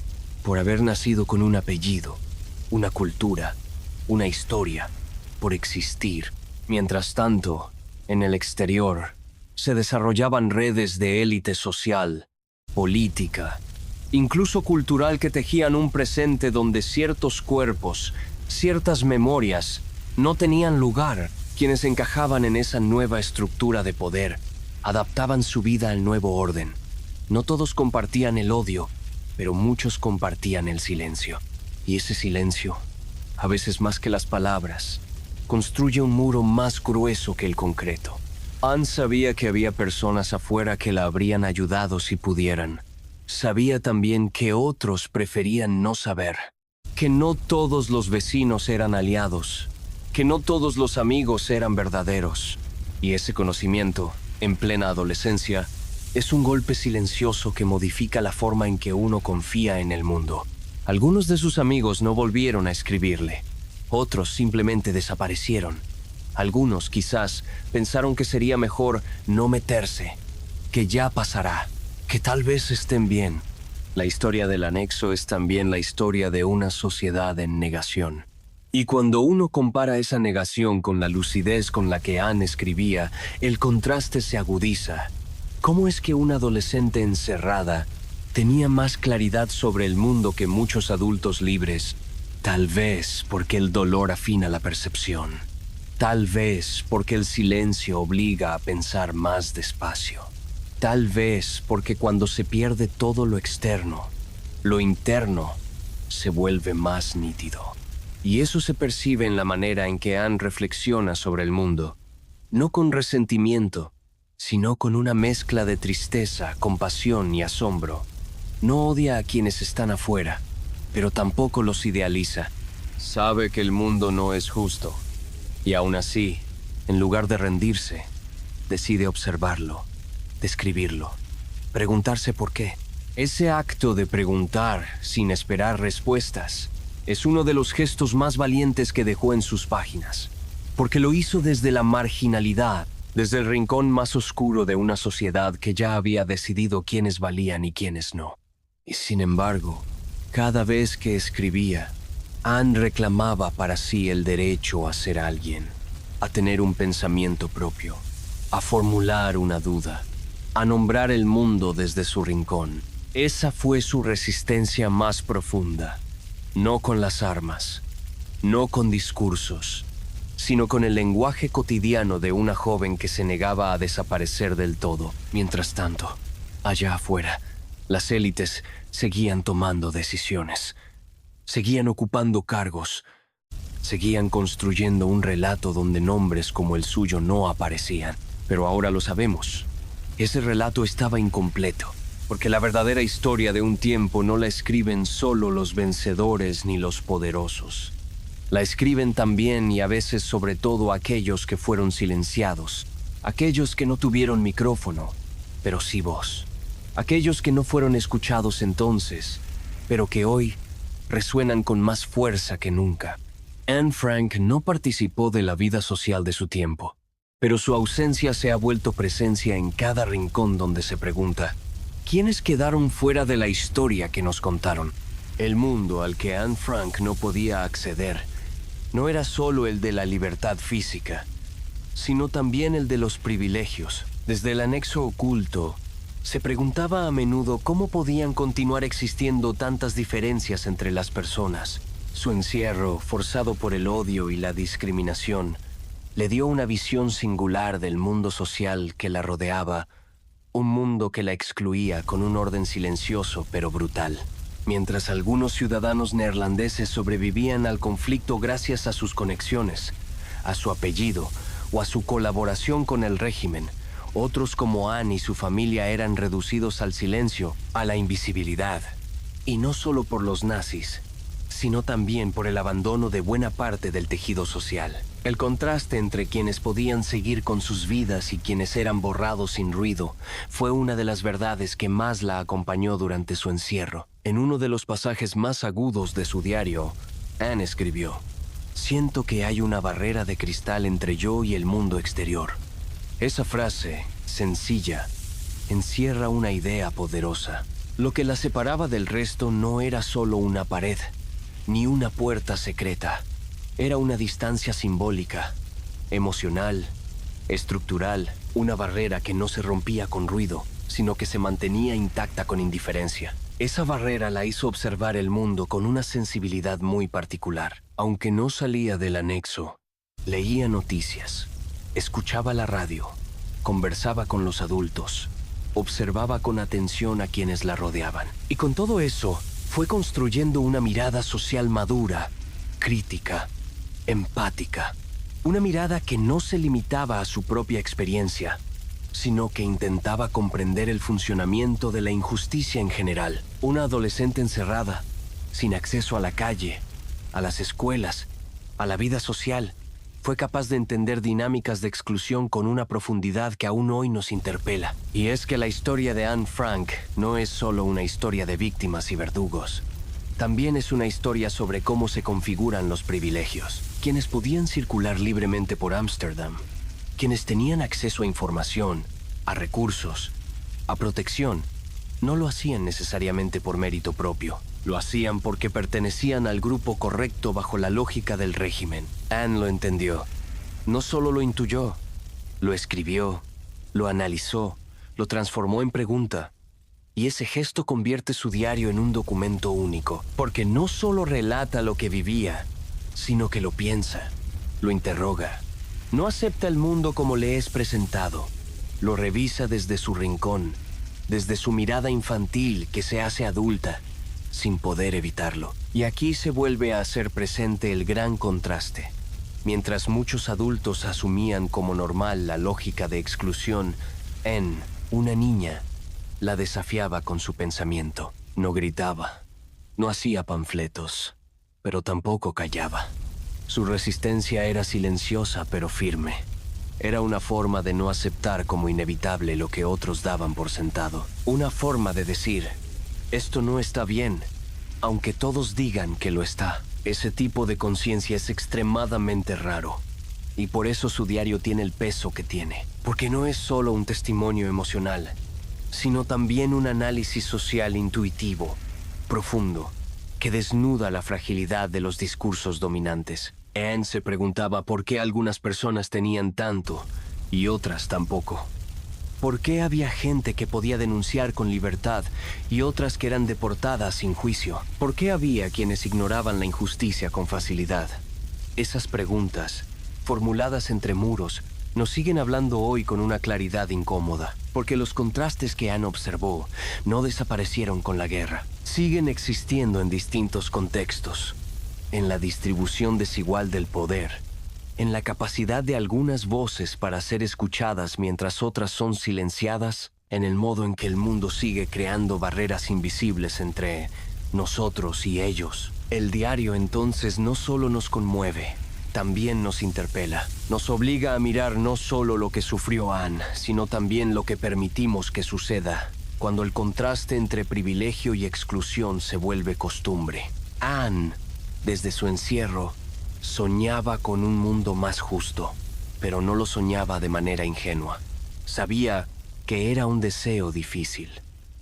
por haber nacido con un apellido, una cultura, una historia, por existir. Mientras tanto, en el exterior, se desarrollaban redes de élite social, política, incluso cultural, que tejían un presente donde ciertos cuerpos, ciertas memorias, no tenían lugar. Quienes encajaban en esa nueva estructura de poder adaptaban su vida al nuevo orden. No todos compartían el odio, pero muchos compartían el silencio. Y ese silencio, a veces más que las palabras, construye un muro más grueso que el concreto. Anne sabía que había personas afuera que la habrían ayudado si pudieran. Sabía también que otros preferían no saber, que no todos los vecinos eran aliados, que no todos los amigos eran verdaderos. Y ese conocimiento, en plena adolescencia, es un golpe silencioso que modifica la forma en que uno confía en el mundo. Algunos de sus amigos no volvieron a escribirle. Otros simplemente desaparecieron. Algunos, quizás, pensaron que sería mejor no meterse, que ya pasará, que tal vez estén bien. La historia del anexo es también la historia de una sociedad en negación. Y cuando uno compara esa negación con la lucidez con la que Anne escribía, el contraste se agudiza. ¿Cómo es que una adolescente encerrada tenía más claridad sobre el mundo que muchos adultos libres? Tal vez porque el dolor afina la percepción. Tal vez porque el silencio obliga a pensar más despacio. Tal vez porque cuando se pierde todo lo externo, lo interno se vuelve más nítido. Y eso se percibe en la manera en que Anne reflexiona sobre el mundo, no con resentimiento, sino con una mezcla de tristeza, compasión y asombro. No odia a quienes están afuera, pero tampoco los idealiza. Sabe que el mundo no es justo, y aún así, en lugar de rendirse, decide observarlo, describirlo, preguntarse por qué. Ese acto de preguntar sin esperar respuestas es uno de los gestos más valientes que dejó en sus páginas, porque lo hizo desde la marginalidad, desde el rincón más oscuro de una sociedad que ya había decidido quiénes valían y quiénes no. Y sin embargo, cada vez que escribía, Anne reclamaba para sí el derecho a ser alguien, a tener un pensamiento propio, a formular una duda, a nombrar el mundo desde su rincón. Esa fue su resistencia más profunda. No con las armas, no con discursos, sino con el lenguaje cotidiano de una joven que se negaba a desaparecer del todo. Mientras tanto, allá afuera, las élites seguían tomando decisiones, seguían ocupando cargos, seguían construyendo un relato donde nombres como el suyo no aparecían. Pero ahora lo sabemos. Ese relato estaba incompleto, porque la verdadera historia de un tiempo no la escriben solo los vencedores ni los poderosos. La escriben también y a veces sobre todo aquellos que fueron silenciados, aquellos que no tuvieron micrófono, pero sí voz, aquellos que no fueron escuchados entonces, pero que hoy resuenan con más fuerza que nunca. Anne Frank no participó de la vida social de su tiempo, pero su ausencia se ha vuelto presencia en cada rincón donde se pregunta, ¿quiénes quedaron fuera de la historia que nos contaron? El mundo al que Anne Frank no podía acceder no era solo el de la libertad física, sino también el de los privilegios. Desde el anexo oculto, se preguntaba a menudo cómo podían continuar existiendo tantas diferencias entre las personas. Su encierro, forzado por el odio y la discriminación, le dio una visión singular del mundo social que la rodeaba, un mundo que la excluía con un orden silencioso pero brutal. Mientras algunos ciudadanos neerlandeses sobrevivían al conflicto gracias a sus conexiones, a su apellido o a su colaboración con el régimen, otros como Anne y su familia eran reducidos al silencio, a la invisibilidad. Y no solo por los nazis, sino también por el abandono de buena parte del tejido social. El contraste entre quienes podían seguir con sus vidas y quienes eran borrados sin ruido fue una de las verdades que más la acompañó durante su encierro. En uno de los pasajes más agudos de su diario, Anne escribió: «Siento que hay una barrera de cristal entre yo y el mundo exterior». Esa frase, sencilla, encierra una idea poderosa. Lo que la separaba del resto no era solo una pared, ni una puerta secreta. Era una distancia simbólica, emocional, estructural, una barrera que no se rompía con ruido, sino que se mantenía intacta con indiferencia. Esa barrera la hizo observar el mundo con una sensibilidad muy particular. Aunque no salía del anexo, leía noticias, escuchaba la radio, conversaba con los adultos, observaba con atención a quienes la rodeaban. Y con todo eso, fue construyendo una mirada social madura, crítica, empática. Una mirada que no se limitaba a su propia experiencia, sino que intentaba comprender el funcionamiento de la injusticia en general. Una adolescente encerrada, sin acceso a la calle, a las escuelas, a la vida social, fue capaz de entender dinámicas de exclusión con una profundidad que aún hoy nos interpela. Y es que la historia de Anne Frank no es solo una historia de víctimas y verdugos. También es una historia sobre cómo se configuran los privilegios. Quienes podían circular libremente por Ámsterdam, quienes tenían acceso a información, a recursos, a protección, no lo hacían necesariamente por mérito propio. Lo hacían porque pertenecían al grupo correcto bajo la lógica del régimen. Anne lo entendió. No solo lo intuyó, lo escribió, lo analizó, lo transformó en pregunta. Y ese gesto convierte su diario en un documento único, porque no solo relata lo que vivía, sino que lo piensa, lo interroga. No acepta el mundo como le es presentado, lo revisa desde su rincón, desde su mirada infantil que se hace adulta, sin poder evitarlo. Y aquí se vuelve a hacer presente el gran contraste. Mientras muchos adultos asumían como normal la lógica de exclusión, Anne, una niña, la desafiaba con su pensamiento. No gritaba, no hacía panfletos, pero tampoco callaba. Su resistencia era silenciosa pero firme. Era una forma de no aceptar como inevitable lo que otros daban por sentado. Una forma de decir: esto no está bien, aunque todos digan que lo está. Ese tipo de conciencia es extremadamente raro, y por eso su diario tiene el peso que tiene. Porque no es solo un testimonio emocional, sino también un análisis social intuitivo, profundo, que desnuda la fragilidad de los discursos dominantes. Anne se preguntaba por qué algunas personas tenían tanto y otras tan poco. ¿Por qué había gente que podía denunciar con libertad y otras que eran deportadas sin juicio? ¿Por qué había quienes ignoraban la injusticia con facilidad? Esas preguntas, formuladas entre muros, nos siguen hablando hoy con una claridad incómoda, porque los contrastes que Anne observó no desaparecieron con la guerra. Siguen existiendo en distintos contextos, en la distribución desigual del poder, en la capacidad de algunas voces para ser escuchadas mientras otras son silenciadas, en el modo en que el mundo sigue creando barreras invisibles entre nosotros y ellos. El diario entonces no solo nos conmueve, también nos interpela. Nos obliga a mirar no solo lo que sufrió Anne, sino también lo que permitimos que suceda, cuando el contraste entre privilegio y exclusión se vuelve costumbre. Anne, desde su encierro, soñaba con un mundo más justo, pero no lo soñaba de manera ingenua. Sabía que era un deseo difícil,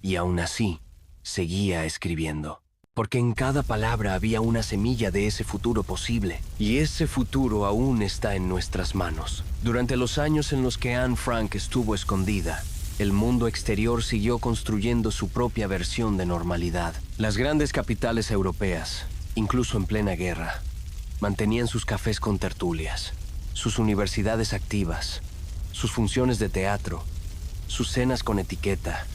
y aún así, seguía escribiendo. Porque en cada palabra había una semilla de ese futuro posible, y ese futuro aún está en nuestras manos. Durante los años en los que Anne Frank estuvo escondida, el mundo exterior siguió construyendo su propia versión de normalidad. Las grandes capitales europeas, incluso en plena guerra, mantenían sus cafés con tertulias, sus universidades activas, sus funciones de teatro, sus cenas con etiqueta,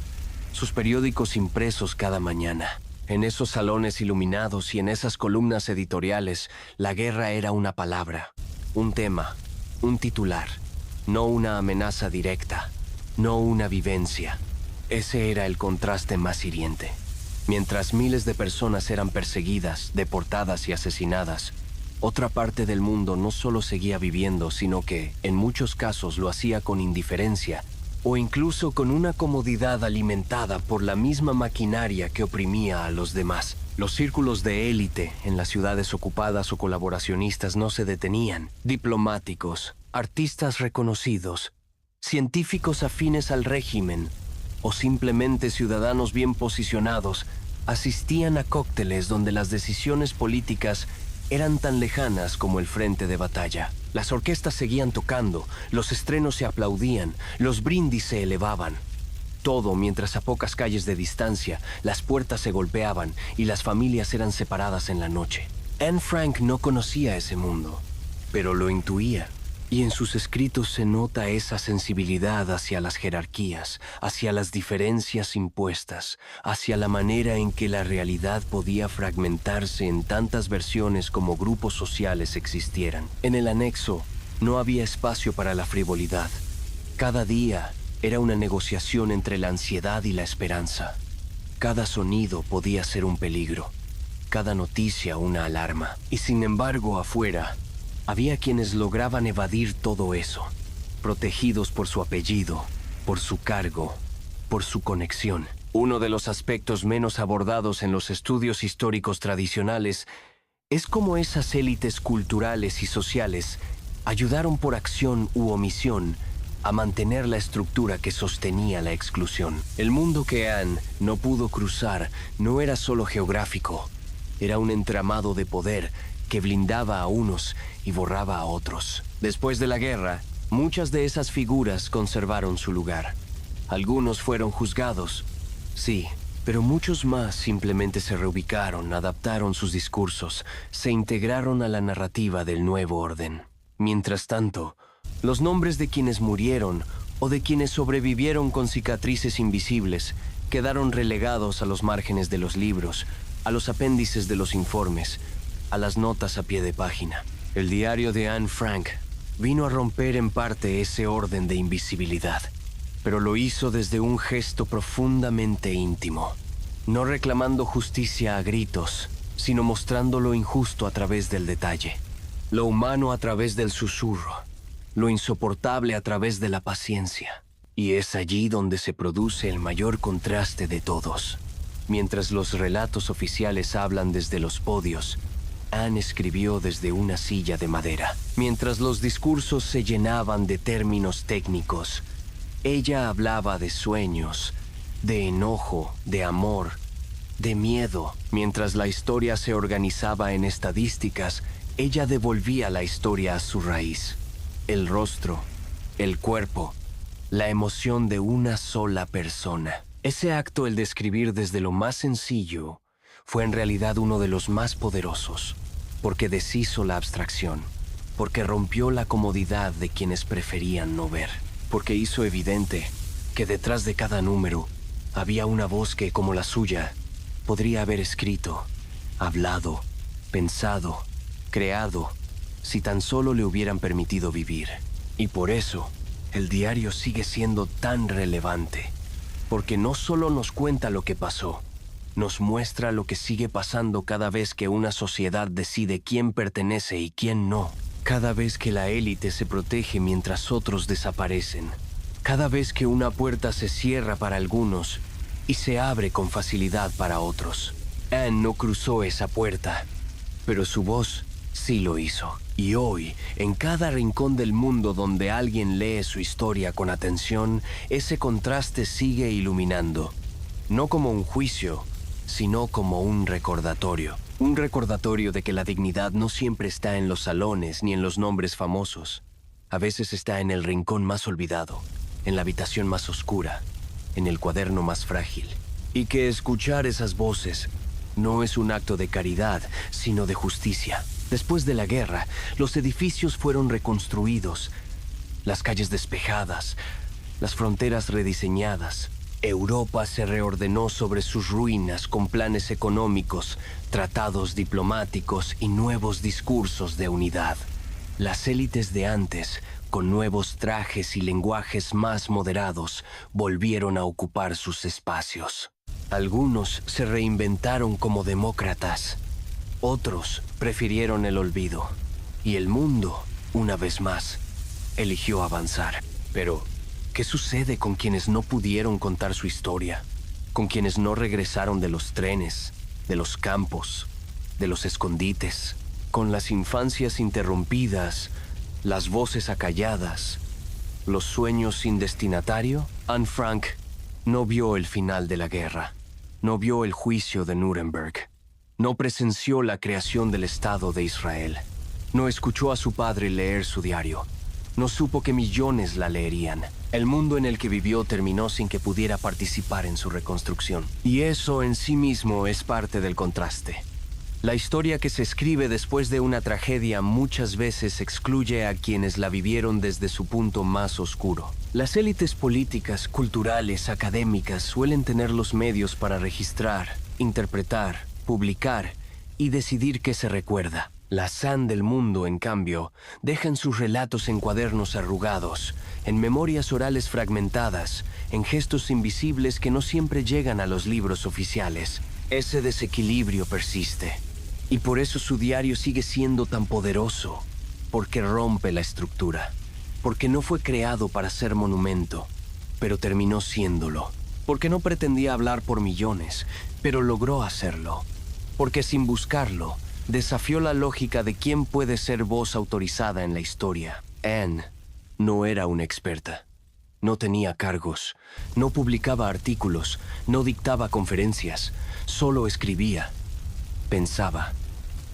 sus periódicos impresos cada mañana. En esos salones iluminados y en esas columnas editoriales, la guerra era una palabra, un tema, un titular, no una amenaza directa, no una vivencia. Ese era el contraste más hiriente. Mientras miles de personas eran perseguidas, deportadas y asesinadas, otra parte del mundo no solo seguía viviendo, sino que, en muchos casos, lo hacía con indiferencia o incluso con una comodidad alimentada por la misma maquinaria que oprimía a los demás. Los círculos de élite en las ciudades ocupadas o colaboracionistas no se detenían. Diplomáticos, artistas reconocidos, científicos afines al régimen o simplemente ciudadanos bien posicionados asistían a cócteles donde las decisiones políticas eran tan lejanas como el frente de batalla. Las orquestas seguían tocando, los estrenos se aplaudían, los brindis se elevaban. Todo mientras a pocas calles de distancia las puertas se golpeaban y las familias eran separadas en la noche. Anne Frank no conocía ese mundo, pero lo intuía. Y en sus escritos se nota esa sensibilidad hacia las jerarquías, hacia las diferencias impuestas, hacia la manera en que la realidad podía fragmentarse en tantas versiones como grupos sociales existieran. En el anexo no había espacio para la frivolidad. Cada día era una negociación entre la ansiedad y la esperanza. Cada sonido podía ser un peligro, cada noticia una alarma. Y sin embargo, afuera, había quienes lograban evadir todo eso, protegidos por su apellido, por su cargo, por su conexión. Uno de los aspectos menos abordados en los estudios históricos tradicionales es cómo esas élites culturales y sociales ayudaron por acción u omisión a mantener la estructura que sostenía la exclusión. El mundo que Anne no pudo cruzar no era solo geográfico, era un entramado de poder que blindaba a unos y borraba a otros. Después de la guerra, muchas de esas figuras conservaron su lugar. Algunos fueron juzgados, sí, pero muchos más simplemente se reubicaron, adaptaron sus discursos, se integraron a la narrativa del nuevo orden. Mientras tanto, los nombres de quienes murieron o de quienes sobrevivieron con cicatrices invisibles quedaron relegados a los márgenes de los libros, a los apéndices de los informes, a las notas a pie de página. El diario de Anne Frank vino a romper en parte ese orden de invisibilidad, pero lo hizo desde un gesto profundamente íntimo, no reclamando justicia a gritos, sino mostrando lo injusto a través del detalle, lo humano a través del susurro, lo insoportable a través de la paciencia. Y es allí donde se produce el mayor contraste de todos. Mientras los relatos oficiales hablan desde los podios, Anne escribió desde una silla de madera. Mientras los discursos se llenaban de términos técnicos, ella hablaba de sueños, de enojo, de amor, de miedo. Mientras la historia se organizaba en estadísticas, ella devolvía la historia a su raíz. El rostro, el cuerpo, la emoción de una sola persona. Ese acto, el de escribir desde lo más sencillo, fue en realidad uno de los más poderosos, porque deshizo la abstracción, porque rompió la comodidad de quienes preferían no ver, porque hizo evidente que detrás de cada número había una voz que, como la suya, podría haber escrito, hablado, pensado, creado, si tan solo le hubieran permitido vivir. Y por eso, el diario sigue siendo tan relevante, porque no solo nos cuenta lo que pasó, nos muestra lo que sigue pasando cada vez que una sociedad decide quién pertenece y quién no, cada vez que la élite se protege mientras otros desaparecen, cada vez que una puerta se cierra para algunos y se abre con facilidad para otros. Anne no cruzó esa puerta, pero su voz sí lo hizo. Y hoy, en cada rincón del mundo donde alguien lee su historia con atención, ese contraste sigue iluminando. No como un juicio, sino como un recordatorio. Un recordatorio de que la dignidad no siempre está en los salones ni en los nombres famosos. A veces está en el rincón más olvidado, en la habitación más oscura, en el cuaderno más frágil. Y que escuchar esas voces no es un acto de caridad, sino de justicia. Después de la guerra, los edificios fueron reconstruidos, las calles despejadas, las fronteras rediseñadas. Europa se reordenó sobre sus ruinas con planes económicos, tratados diplomáticos y nuevos discursos de unidad. Las élites de antes, con nuevos trajes y lenguajes más moderados, volvieron a ocupar sus espacios. Algunos se reinventaron como demócratas. Otros prefirieron el olvido. Y el mundo, una vez más, eligió avanzar. Pero, ¿qué sucede con quienes no pudieron contar su historia? Con quienes no regresaron de los trenes, de los campos, de los escondites, con las infancias interrumpidas, las voces acalladas, los sueños sin destinatario? Anne Frank no vio el final de la guerra, no vio el juicio de Nuremberg, no presenció la creación del Estado de Israel, no escuchó a su padre leer su diario, no supo que millones la leerían. El mundo en el que vivió terminó sin que pudiera participar en su reconstrucción. Y eso en sí mismo es parte del contraste. La historia que se escribe después de una tragedia muchas veces excluye a quienes la vivieron desde su punto más oscuro. Las élites políticas, culturales, académicas suelen tener los medios para registrar, interpretar, publicar y decidir qué se recuerda. Las Anne del mundo, en cambio, dejan sus relatos en cuadernos arrugados, en memorias orales fragmentadas, en gestos invisibles que no siempre llegan a los libros oficiales. Ese desequilibrio persiste. Y por eso su diario sigue siendo tan poderoso, porque rompe la estructura, porque no fue creado para ser monumento, pero terminó siéndolo, porque no pretendía hablar por millones, pero logró hacerlo, porque sin buscarlo, desafió la lógica de quién puede ser voz autorizada en la historia. Anne no era una experta, no tenía cargos, no publicaba artículos, no dictaba conferencias, solo escribía. Pensaba,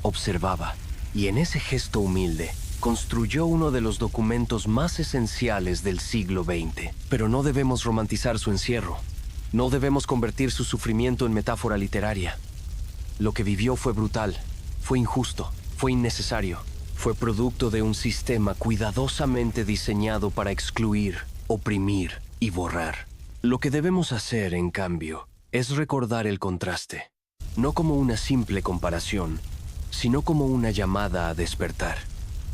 observaba, y en ese gesto humilde construyó uno de los documentos más esenciales del siglo XX. Pero no debemos romantizar su encierro. No debemos convertir su sufrimiento en metáfora literaria. Lo que vivió fue brutal, fue injusto, fue innecesario. Fue producto de un sistema cuidadosamente diseñado para excluir, oprimir y borrar. Lo que debemos hacer, en cambio, es recordar el contraste. No como una simple comparación, sino como una llamada a despertar.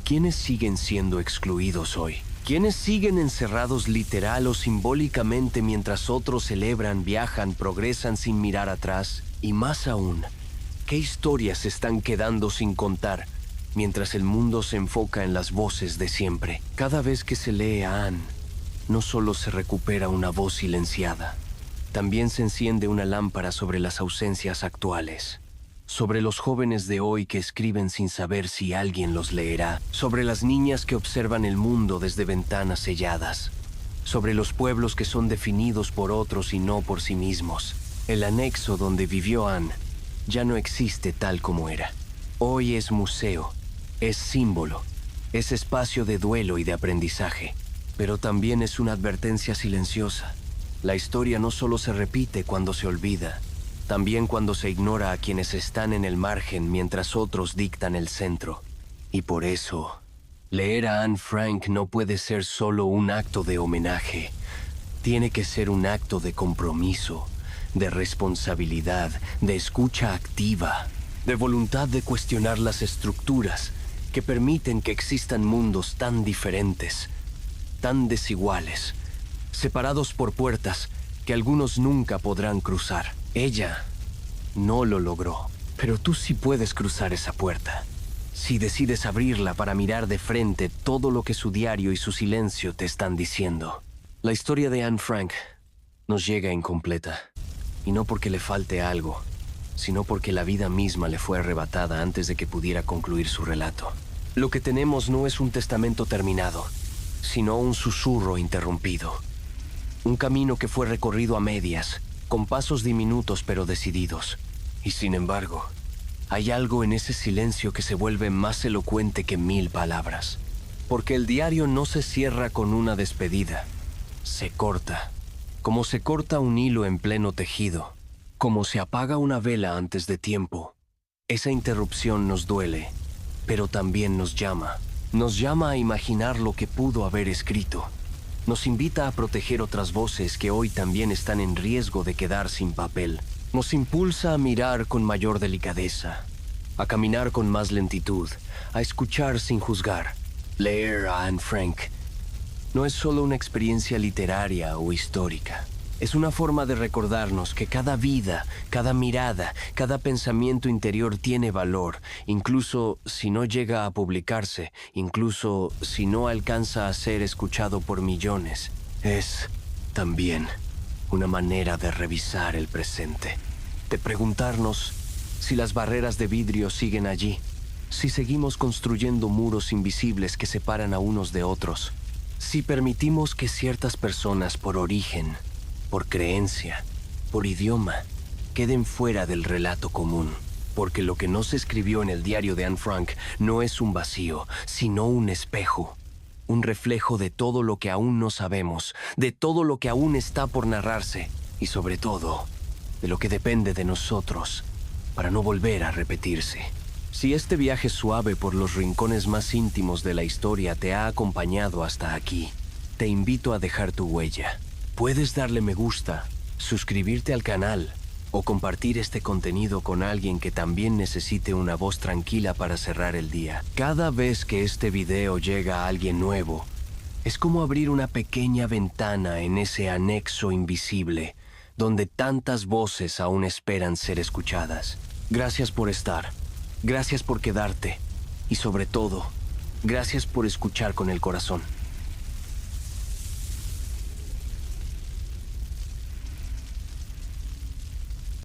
¿Quiénes siguen siendo excluidos hoy? ¿Quiénes siguen encerrados literal o simbólicamente mientras otros celebran, viajan, progresan sin mirar atrás? Y más aún, ¿qué historias se están quedando sin contar mientras el mundo se enfoca en las voces de siempre? Cada vez que se lee a Anne, no solo se recupera una voz silenciada, también se enciende una lámpara sobre las ausencias actuales, sobre los jóvenes de hoy que escriben sin saber si alguien los leerá, sobre las niñas que observan el mundo desde ventanas selladas, sobre los pueblos que son definidos por otros y no por sí mismos. El anexo donde vivió Anne ya no existe tal como era. Hoy es museo, es símbolo, es espacio de duelo y de aprendizaje. pero también es una advertencia silenciosa. La historia no solo se repite cuando se olvida, también cuando se ignora a quienes están en el margen mientras otros dictan el centro. Y por eso, leer a Anne Frank no puede ser solo un acto de homenaje. Tiene que ser un acto de compromiso, de responsabilidad, de escucha activa, de voluntad de cuestionar las estructuras que permiten que existan mundos tan diferentes, tan desiguales, separados por puertas que algunos nunca podrán cruzar. Ella no lo logró, pero tú sí puedes cruzar esa puerta, si decides abrirla para mirar de frente todo lo que su diario y su silencio te están diciendo. La historia de Anne Frank nos llega incompleta, y no porque le falte algo, sino porque la vida misma le fue arrebatada antes de que pudiera concluir su relato. Lo que tenemos no es un testamento terminado, sino un susurro interrumpido. Un camino que fue recorrido a medias, con pasos diminutos pero decididos. Y sin embargo, hay algo en ese silencio que se vuelve más elocuente que 1000 palabras. Porque el diario no se cierra con una despedida, se corta, como se corta un hilo en pleno tejido, como se apaga una vela antes de tiempo. Esa interrupción nos duele, pero también nos llama. Nos llama a imaginar lo que pudo haber escrito. Nos invita a proteger otras voces que hoy también están en riesgo de quedar sin papel. Nos impulsa a mirar con mayor delicadeza, a caminar con más lentitud, a escuchar sin juzgar. Leer a Anne Frank no es solo una experiencia literaria o histórica. Es una forma de recordarnos que cada vida, cada mirada, cada pensamiento interior tiene valor, incluso si no llega a publicarse, incluso si no alcanza a ser escuchado por millones. Es también una manera de revisar el presente, de preguntarnos si las barreras de vidrio siguen allí, si seguimos construyendo muros invisibles que separan a unos de otros, si permitimos que ciertas personas por origen, por creencia, por idioma, queden fuera del relato común. Porque lo que no se escribió en el diario de Anne Frank no es un vacío, sino un espejo. Un reflejo de todo lo que aún no sabemos, de todo lo que aún está por narrarse, y sobre todo, de lo que depende de nosotros, para no volver a repetirse. Si este viaje suave por los rincones más íntimos de la historia te ha acompañado hasta aquí, te invito a dejar tu huella. Puedes darle me gusta, suscribirte al canal o compartir este contenido con alguien que también necesite una voz tranquila para cerrar el día. Cada vez que este video llega a alguien nuevo, es como abrir una pequeña ventana en ese anexo invisible, donde tantas voces aún esperan ser escuchadas. Gracias por estar, gracias por quedarte y sobre todo, gracias por escuchar con el corazón.